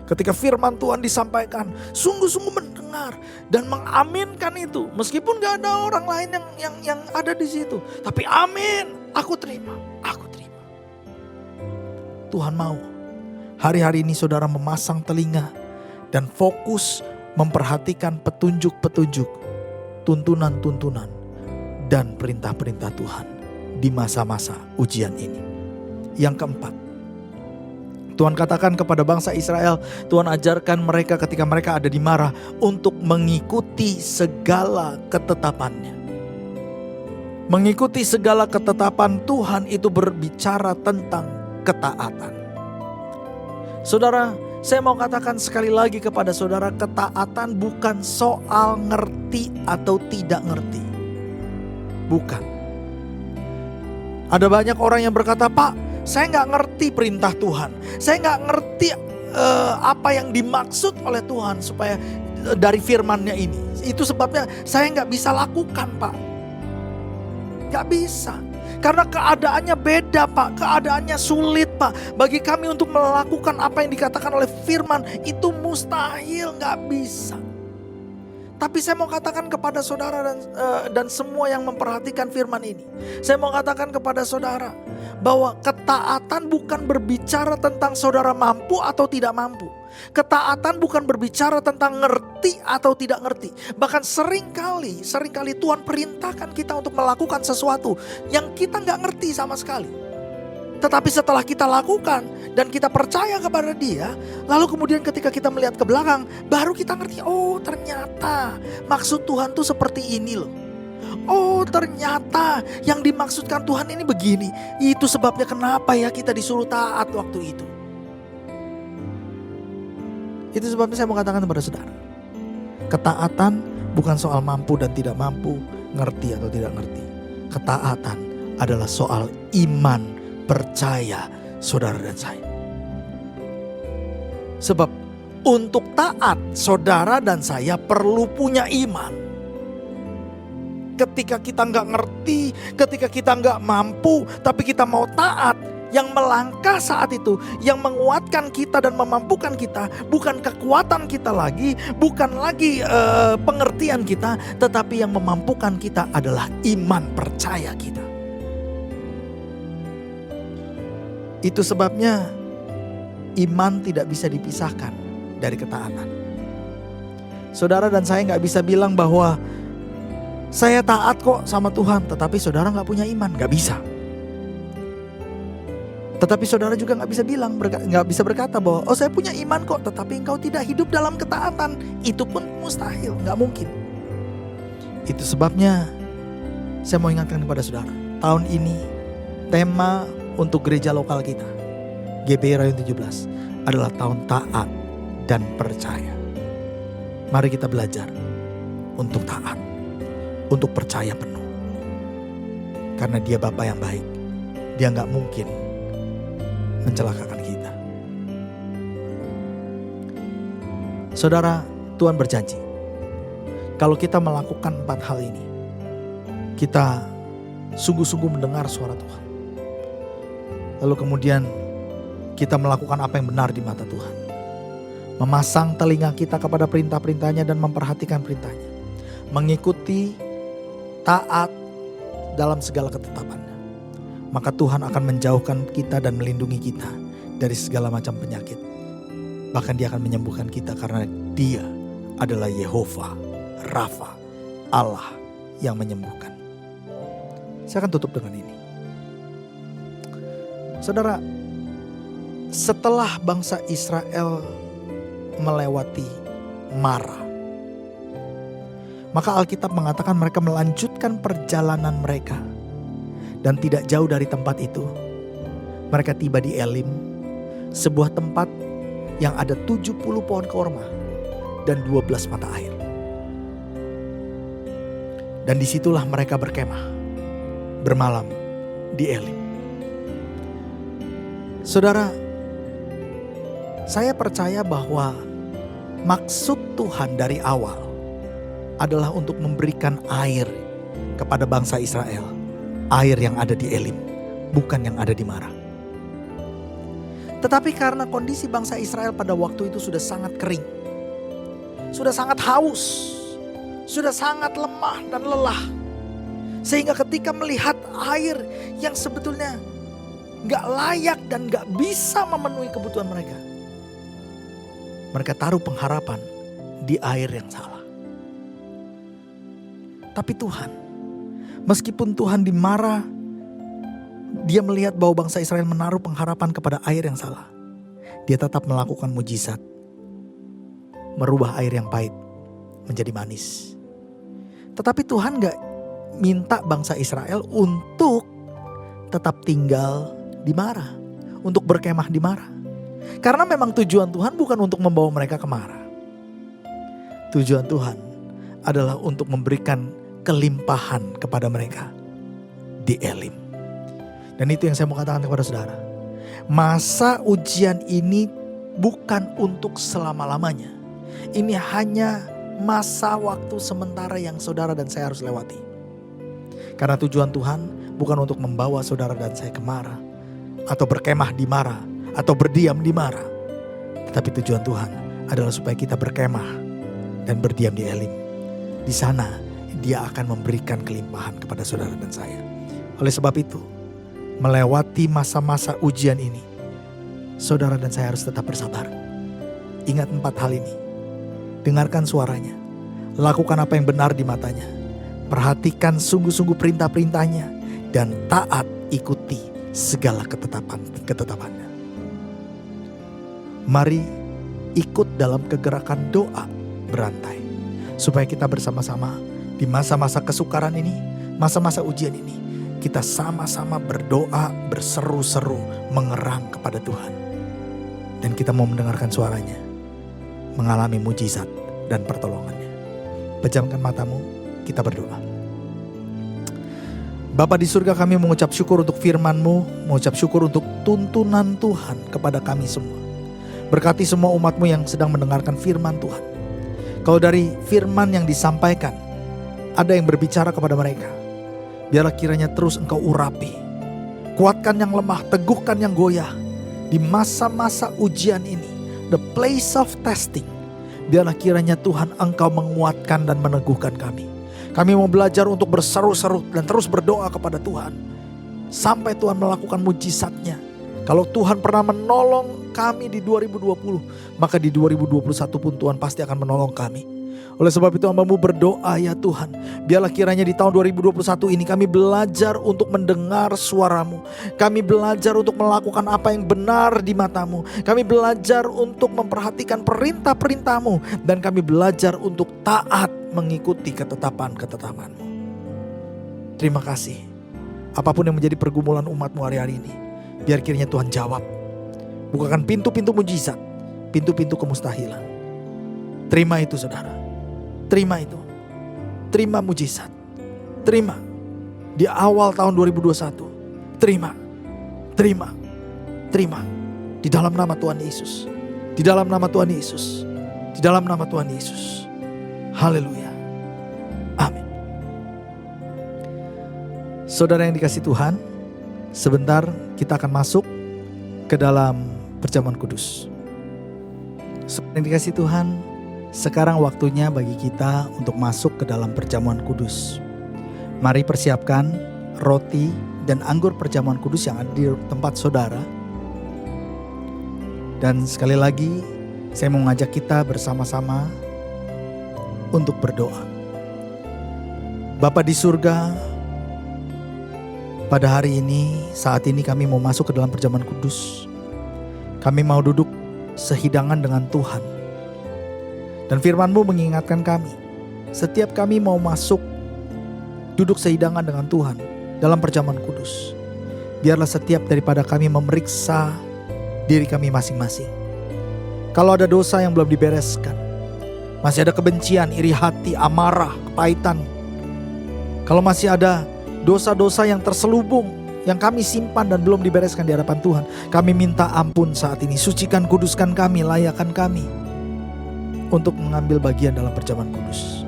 Ketika firman Tuhan disampaikan, sungguh-sungguh mendengar dan mengaminkan itu. Meskipun gak ada orang lain yang ada di situ. Tapi amin, aku terima. Tuhan mau hari-hari ini saudara memasang telinga dan fokus memperhatikan petunjuk-petunjuk, tuntunan-tuntunan, dan perintah-perintah Tuhan di masa-masa ujian ini. Yang keempat, Tuhan katakan kepada bangsa Israel, Tuhan ajarkan mereka ketika mereka ada di Marah untuk mengikuti segala ketetapannya. Mengikuti segala ketetapan Tuhan itu berbicara tentang ketaatan. Saudara, saya mau katakan sekali lagi kepada saudara, ketaatan bukan soal ngerti atau tidak ngerti. Bukan. Ada banyak orang yang berkata, Pak, saya gak ngerti perintah Tuhan. Saya gak ngerti apa yang dimaksud oleh Tuhan supaya dari firman-Nya ini. Itu sebabnya saya gak bisa lakukan, Pak. Gak bisa. Karena keadaannya beda, Pak. Keadaannya sulit, Pak. Bagi kami untuk melakukan apa yang dikatakan oleh firman itu mustahil, gak bisa. Tapi saya mau katakan kepada saudara dan semua yang memperhatikan firman ini. Saya mau katakan kepada saudara bahwa ketaatan bukan berbicara tentang saudara mampu atau tidak mampu. Ketaatan bukan berbicara tentang ngerti atau tidak ngerti. Bahkan seringkali Tuhan perintahkan kita untuk melakukan sesuatu yang kita nggak ngerti sama sekali. Tetapi setelah kita lakukan dan kita percaya kepada Dia, lalu kemudian ketika kita melihat ke belakang, baru kita ngerti, oh ternyata maksud Tuhan tuh seperti ini loh. Oh ternyata yang dimaksudkan Tuhan ini begini. Itu sebabnya kenapa ya kita disuruh taat waktu itu. Itu sebabnya saya mau katakan kepada saudara, ketaatan bukan soal mampu dan tidak mampu, ngerti atau tidak ngerti. Ketaatan adalah soal iman, percaya saudara dan saya. Sebab untuk taat saudara dan saya perlu punya iman. Ketika kita nggak ngerti, ketika kita nggak mampu, tapi kita mau taat, yang melangkah saat itu, yang menguatkan kita dan memampukan kita, bukan kekuatan kita lagi, bukan lagi pengertian kita, tetapi yang memampukan kita adalah iman percaya kita. Itu sebabnya iman tidak bisa dipisahkan dari ketaatan. Saudara dan saya gak bisa bilang bahwa saya taat kok sama Tuhan, tetapi saudara gak punya iman, gak bisa. Tetapi saudara juga gak bisa bilang, gak bisa berkata bahwa oh saya punya iman kok, tetapi engkau tidak hidup dalam ketaatan. Itu pun mustahil, gak mungkin. Itu sebabnya saya mau ingatkan kepada saudara, tahun ini tema untuk gereja lokal kita, GBI Rayon 17, adalah tahun taat dan percaya. Mari kita belajar untuk taat, untuk percaya penuh. Karena Dia Bapa yang baik, Dia gak mungkin mencelakakan kita. Saudara, Tuhan berjanji, kalau kita melakukan 4 hal ini, kita sungguh-sungguh mendengar suara Tuhan. Lalu kemudian kita melakukan apa yang benar di mata Tuhan. Memasang telinga kita kepada perintah-perintahnya dan memperhatikan perintahnya. Mengikuti, taat dalam segala ketetapannya. Maka Tuhan akan menjauhkan kita dan melindungi kita dari segala macam penyakit. Bahkan Dia akan menyembuhkan kita karena Dia adalah Yehova, Rafa, Allah yang menyembuhkan. Saya akan tutup dengan ini. Saudara, setelah bangsa Israel melewati Mara, maka Alkitab mengatakan mereka melanjutkan perjalanan mereka. Dan tidak jauh dari tempat itu, mereka tiba di Elim, sebuah tempat yang ada 70 pohon korma dan 12 mata air. Dan disitulah mereka berkemah, bermalam di Elim. Saudara, saya percaya bahwa maksud Tuhan dari awal adalah untuk memberikan air kepada bangsa Israel. Air yang ada di Elim, bukan yang ada di Mara. Tetapi karena kondisi bangsa Israel pada waktu itu sudah sangat kering, sudah sangat haus, sudah sangat lemah dan lelah. Sehingga ketika melihat air yang sebetulnya gak layak dan gak bisa memenuhi kebutuhan mereka, mereka taruh pengharapan di air yang salah. Tapi Tuhan, meskipun Tuhan di Mara, Dia melihat bahwa bangsa Israel menaruh pengharapan kepada air yang salah, Dia tetap melakukan mujizat, merubah air yang pahit menjadi manis. Tetapi Tuhan gak minta bangsa Israel untuk tetap tinggal di Mara, untuk berkemah di Mara. Karena memang tujuan Tuhan bukan untuk membawa mereka ke Mara. Tujuan Tuhan adalah untuk memberikan kelimpahan kepada mereka di Elim. Dan itu yang saya mau katakan kepada saudara. Masa ujian ini bukan untuk selama-lamanya. Ini hanya masa waktu sementara yang saudara dan saya harus lewati. Karena tujuan Tuhan bukan untuk membawa saudara dan saya ke Mara, atau berkemah di Mara, atau berdiam di Mara. Tetapi tujuan Tuhan adalah supaya kita berkemah dan berdiam di Elim. Di sana Dia akan memberikan kelimpahan kepada saudara dan saya. Oleh sebab itu, melewati masa-masa ujian ini, saudara dan saya harus tetap bersabar. Ingat 4 hal ini. Dengarkan suaranya. Lakukan apa yang benar di matanya. Perhatikan sungguh-sungguh perintah-perintahnya. Dan taat ikuti segala ketetapannya. Mari ikut dalam kegerakan doa berantai. Supaya kita bersama-sama di masa-masa kesukaran ini, masa-masa ujian ini, kita sama-sama berdoa, berseru-seru, mengerang kepada Tuhan. Dan kita mau mendengarkan suaranya, mengalami mujizat dan pertolongannya. Pejamkan matamu, kita berdoa. Bapa di surga, kami mengucap syukur untuk firman-Mu, mengucap syukur untuk tuntunan Tuhan kepada kami semua. Berkati semua umat-Mu yang sedang mendengarkan firman Tuhan. Kalau dari firman yang disampaikan, ada yang berbicara kepada mereka, biarlah kiranya terus Engkau urapi. Kuatkan yang lemah, teguhkan yang goyah. Di masa-masa ujian ini, the place of testing, biarlah kiranya Tuhan Engkau menguatkan dan meneguhkan kami. Kami mau belajar untuk berseru-seru dan terus berdoa kepada Tuhan. Sampai Tuhan melakukan mujizatnya. Kalau Tuhan pernah menolong kami di 2020, maka di 2021 pun Tuhan pasti akan menolong kami. Oleh sebab itu hamba-Mu berdoa ya Tuhan, biarlah kiranya di tahun 2021 ini kami belajar untuk mendengar suara-Mu. Kami belajar untuk melakukan apa yang benar di mata-Mu. Kami belajar untuk memperhatikan perintah-perintah-Mu. Dan kami belajar untuk taat mengikuti ketetapan-ketetapan-Mu. Terima kasih. Apapun yang menjadi pergumulan umat-Mu hari-hari ini, biar kiranya Tuhan jawab. Bukakan pintu-pintu mujizat, pintu-pintu kemustahilan. Terima itu saudara. Terima itu. Terima mujizat. Terima. Di awal tahun 2021. Terima. Terima. Terima. Di dalam nama Tuhan Yesus. Di dalam nama Tuhan Yesus. Di dalam nama Tuhan Yesus. Haleluya. Amin. Saudara yang dikasihi Tuhan, sebentar kita akan masuk ke dalam perjamuan kudus. Saudara yang dikasihi Tuhan, sekarang waktunya bagi kita untuk masuk ke dalam perjamuan kudus. Mari persiapkan roti dan anggur perjamuan kudus yang ada di tempat saudara. Dan sekali lagi saya mau mengajak kita bersama-sama untuk berdoa. Bapa di surga, pada hari ini, saat ini kami mau masuk ke dalam perjamuan kudus. Kami mau duduk sehidangan dengan Tuhan. Dan firman-Mu mengingatkan kami, setiap kami mau masuk duduk sehidangan dengan Tuhan dalam perjamuan kudus, biarlah setiap daripada kami memeriksa diri kami masing-masing. Kalau ada dosa yang belum dibereskan, masih ada kebencian, iri hati, amarah, kepahitan, kalau masih ada dosa-dosa yang terselubung yang kami simpan dan belum dibereskan di hadapan Tuhan, kami minta ampun saat ini. Sucikan, kuduskan kami, layakkan kami untuk mengambil bagian dalam perjamuan kudus.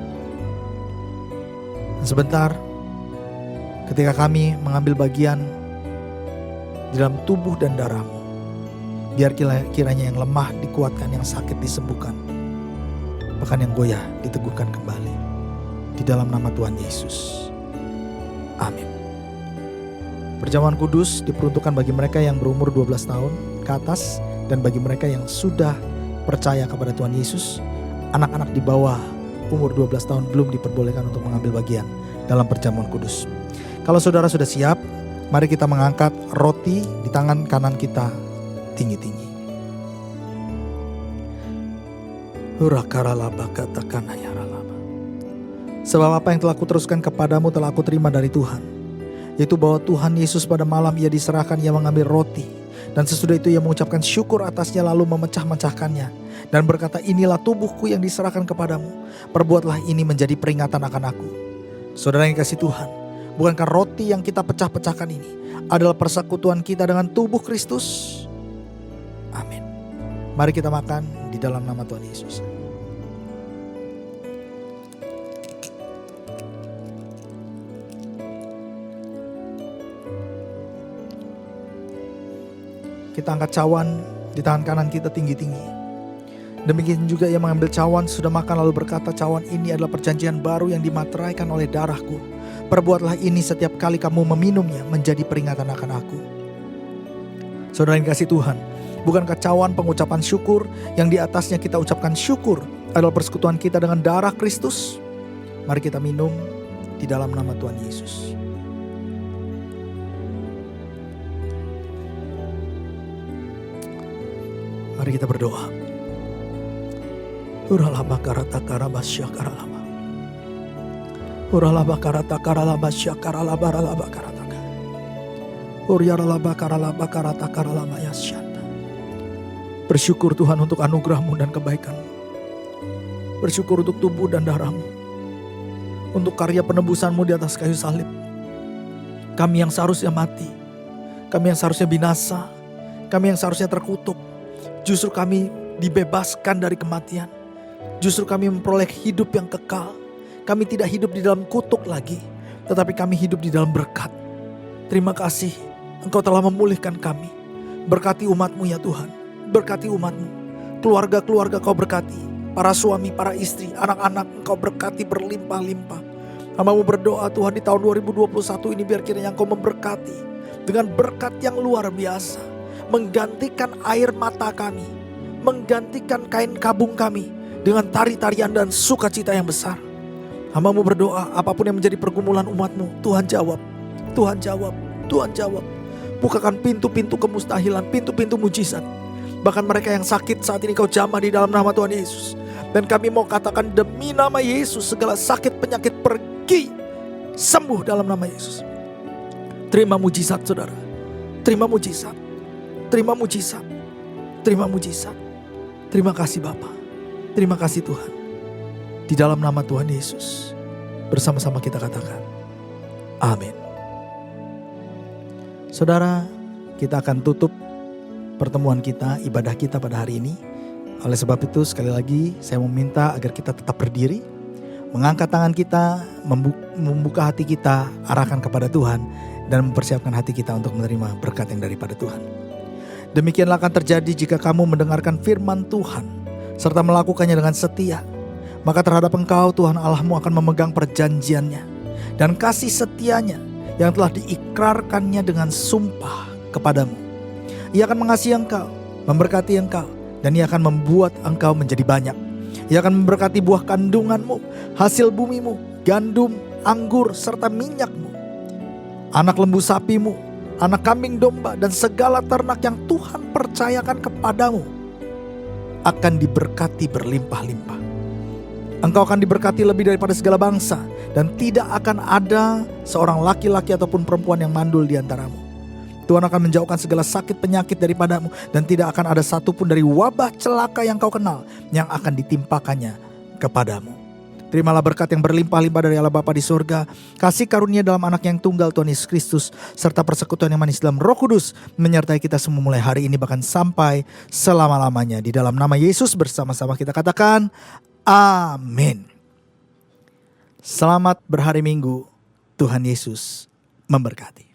Dan sebentar, ketika kami mengambil bagian di dalam tubuh dan darah-Mu, biar kiranya yang lemah dikuatkan, yang sakit disembuhkan, bahkan yang goyah diteguhkan kembali. Di dalam nama Tuhan Yesus. Amin. Perjamuan kudus diperuntukkan bagi mereka yang berumur 12 tahun ke atas dan bagi mereka yang sudah percaya kepada Tuhan Yesus. Anak-anak di bawah umur 12 tahun belum diperbolehkan untuk mengambil bagian dalam perjamuan kudus. Kalau saudara sudah siap, mari kita mengangkat roti di tangan kanan kita tinggi-tinggi. Sebab apa yang telah kuteruskan kepadamu telah aku terima dari Tuhan, yaitu bahwa Tuhan Yesus pada malam ia diserahkan, ia mengambil roti, dan sesudah itu ia mengucapkan syukur atasnya lalu memecah-mecahkannya dan berkata, inilah tubuhku yang diserahkan kepadamu, perbuatlah ini menjadi peringatan akan aku. Saudara yang kasih Tuhan, bukankah roti yang kita pecah-pecahkan ini adalah persekutuan kita dengan tubuh Kristus? Amin. Mari kita makan di dalam nama Tuhan Yesus. Kita angkat cawan di tangan kanan kita tinggi-tinggi. Demikian juga ia mengambil cawan, sudah makan lalu berkata, cawan ini adalah perjanjian baru yang dimateraikan oleh darahku. Perbuatlah ini setiap kali kamu meminumnya menjadi peringatan akan aku. Saudara yang dikasihi Tuhan, bukankah cawan pengucapan syukur yang di atasnya kita ucapkan syukur adalah persekutuan kita dengan darah Kristus? Mari kita minum di dalam nama Tuhan Yesus. Mari kita berdoa. Uralaba karata karabasya karalaba. Uralaba karata karalaba syakaralaba ralaba karataka. Uryaralaba karalaba karata karalama yasyanta. Bersyukur Tuhan untuk anugerah-Mu dan kebaikan-Mu. Bersyukur untuk tubuh dan darah-Mu. Untuk karya penebusan-Mu di atas kayu salib. Kami yang seharusnya mati, kami yang seharusnya binasa, kami yang seharusnya terkutuk, justru kami dibebaskan dari kematian. Justru kami memperoleh hidup yang kekal. Kami tidak hidup di dalam kutuk lagi, tetapi kami hidup di dalam berkat. Terima kasih, Engkau telah memulihkan kami. Berkati umat-Mu ya Tuhan. Berkati umat-Mu. Keluarga-keluarga Kau berkati. Para suami, para istri, anak-anak Engkau berkati berlimpah-limpah. Hamba-Mu berdoa Tuhan di tahun 2021 ini biar kiranya Engkau memberkati. Dengan berkat yang luar biasa. Menggantikan air mata kami. Menggantikan kain kabung kami. Dengan tari-tarian dan sukacita yang besar. Hamba-Mu berdoa apapun yang menjadi pergumulan umat-Mu, Tuhan jawab, Tuhan jawab, Tuhan jawab. Bukakan pintu-pintu kemustahilan, pintu-pintu mujizat. Bahkan mereka yang sakit saat ini Kau jamah di dalam nama Tuhan Yesus. Dan kami mau katakan demi nama Yesus segala sakit penyakit pergi, sembuh dalam nama Yesus. Terima mujizat saudara, terima mujizat, terima mujizat, terima mujizat. Terima kasih Bapa. Terima kasih Tuhan. Di dalam nama Tuhan Yesus. Bersama-sama kita katakan. Amin. Saudara, kita akan tutup pertemuan kita, ibadah kita pada hari ini. Oleh sebab itu sekali lagi saya meminta agar kita tetap berdiri. Mengangkat tangan kita, membuka hati kita, arahkan kepada Tuhan. Dan mempersiapkan hati kita untuk menerima berkat yang daripada Tuhan. Demikianlah akan terjadi jika kamu mendengarkan firman Tuhan. Serta melakukannya dengan setia, maka terhadap engkau Tuhan Allahmu akan memegang perjanjiannya dan kasih setianya yang telah diikrarkannya dengan sumpah kepadamu. Ia akan mengasihi engkau, memberkati engkau, dan ia akan membuat engkau menjadi banyak. Ia akan memberkati buah kandunganmu, hasil bumimu, gandum, anggur, serta minyakmu, anak lembu sapimu, anak kambing domba, dan segala ternak yang Tuhan percayakan kepadamu akan diberkati berlimpah-limpah. Engkau akan diberkati lebih daripada segala bangsa, dan tidak akan ada seorang laki-laki ataupun perempuan yang mandul di antaramu. Tuhan akan menjauhkan segala sakit penyakit daripadamu, dan tidak akan ada satupun dari wabah celaka yang kau kenal yang akan ditimpakannya kepadamu. Terimalah berkat yang berlimpah-limpah dari Allah Bapa di surga, kasih karunia dalam anak yang tunggal Tuhan Yesus Kristus, serta persekutuan yang manis dalam Roh Kudus menyertai kita semua mulai hari ini bahkan sampai selama-lamanya. Di dalam nama Yesus bersama-sama kita katakan amin. Selamat berhari Minggu, Tuhan Yesus memberkati.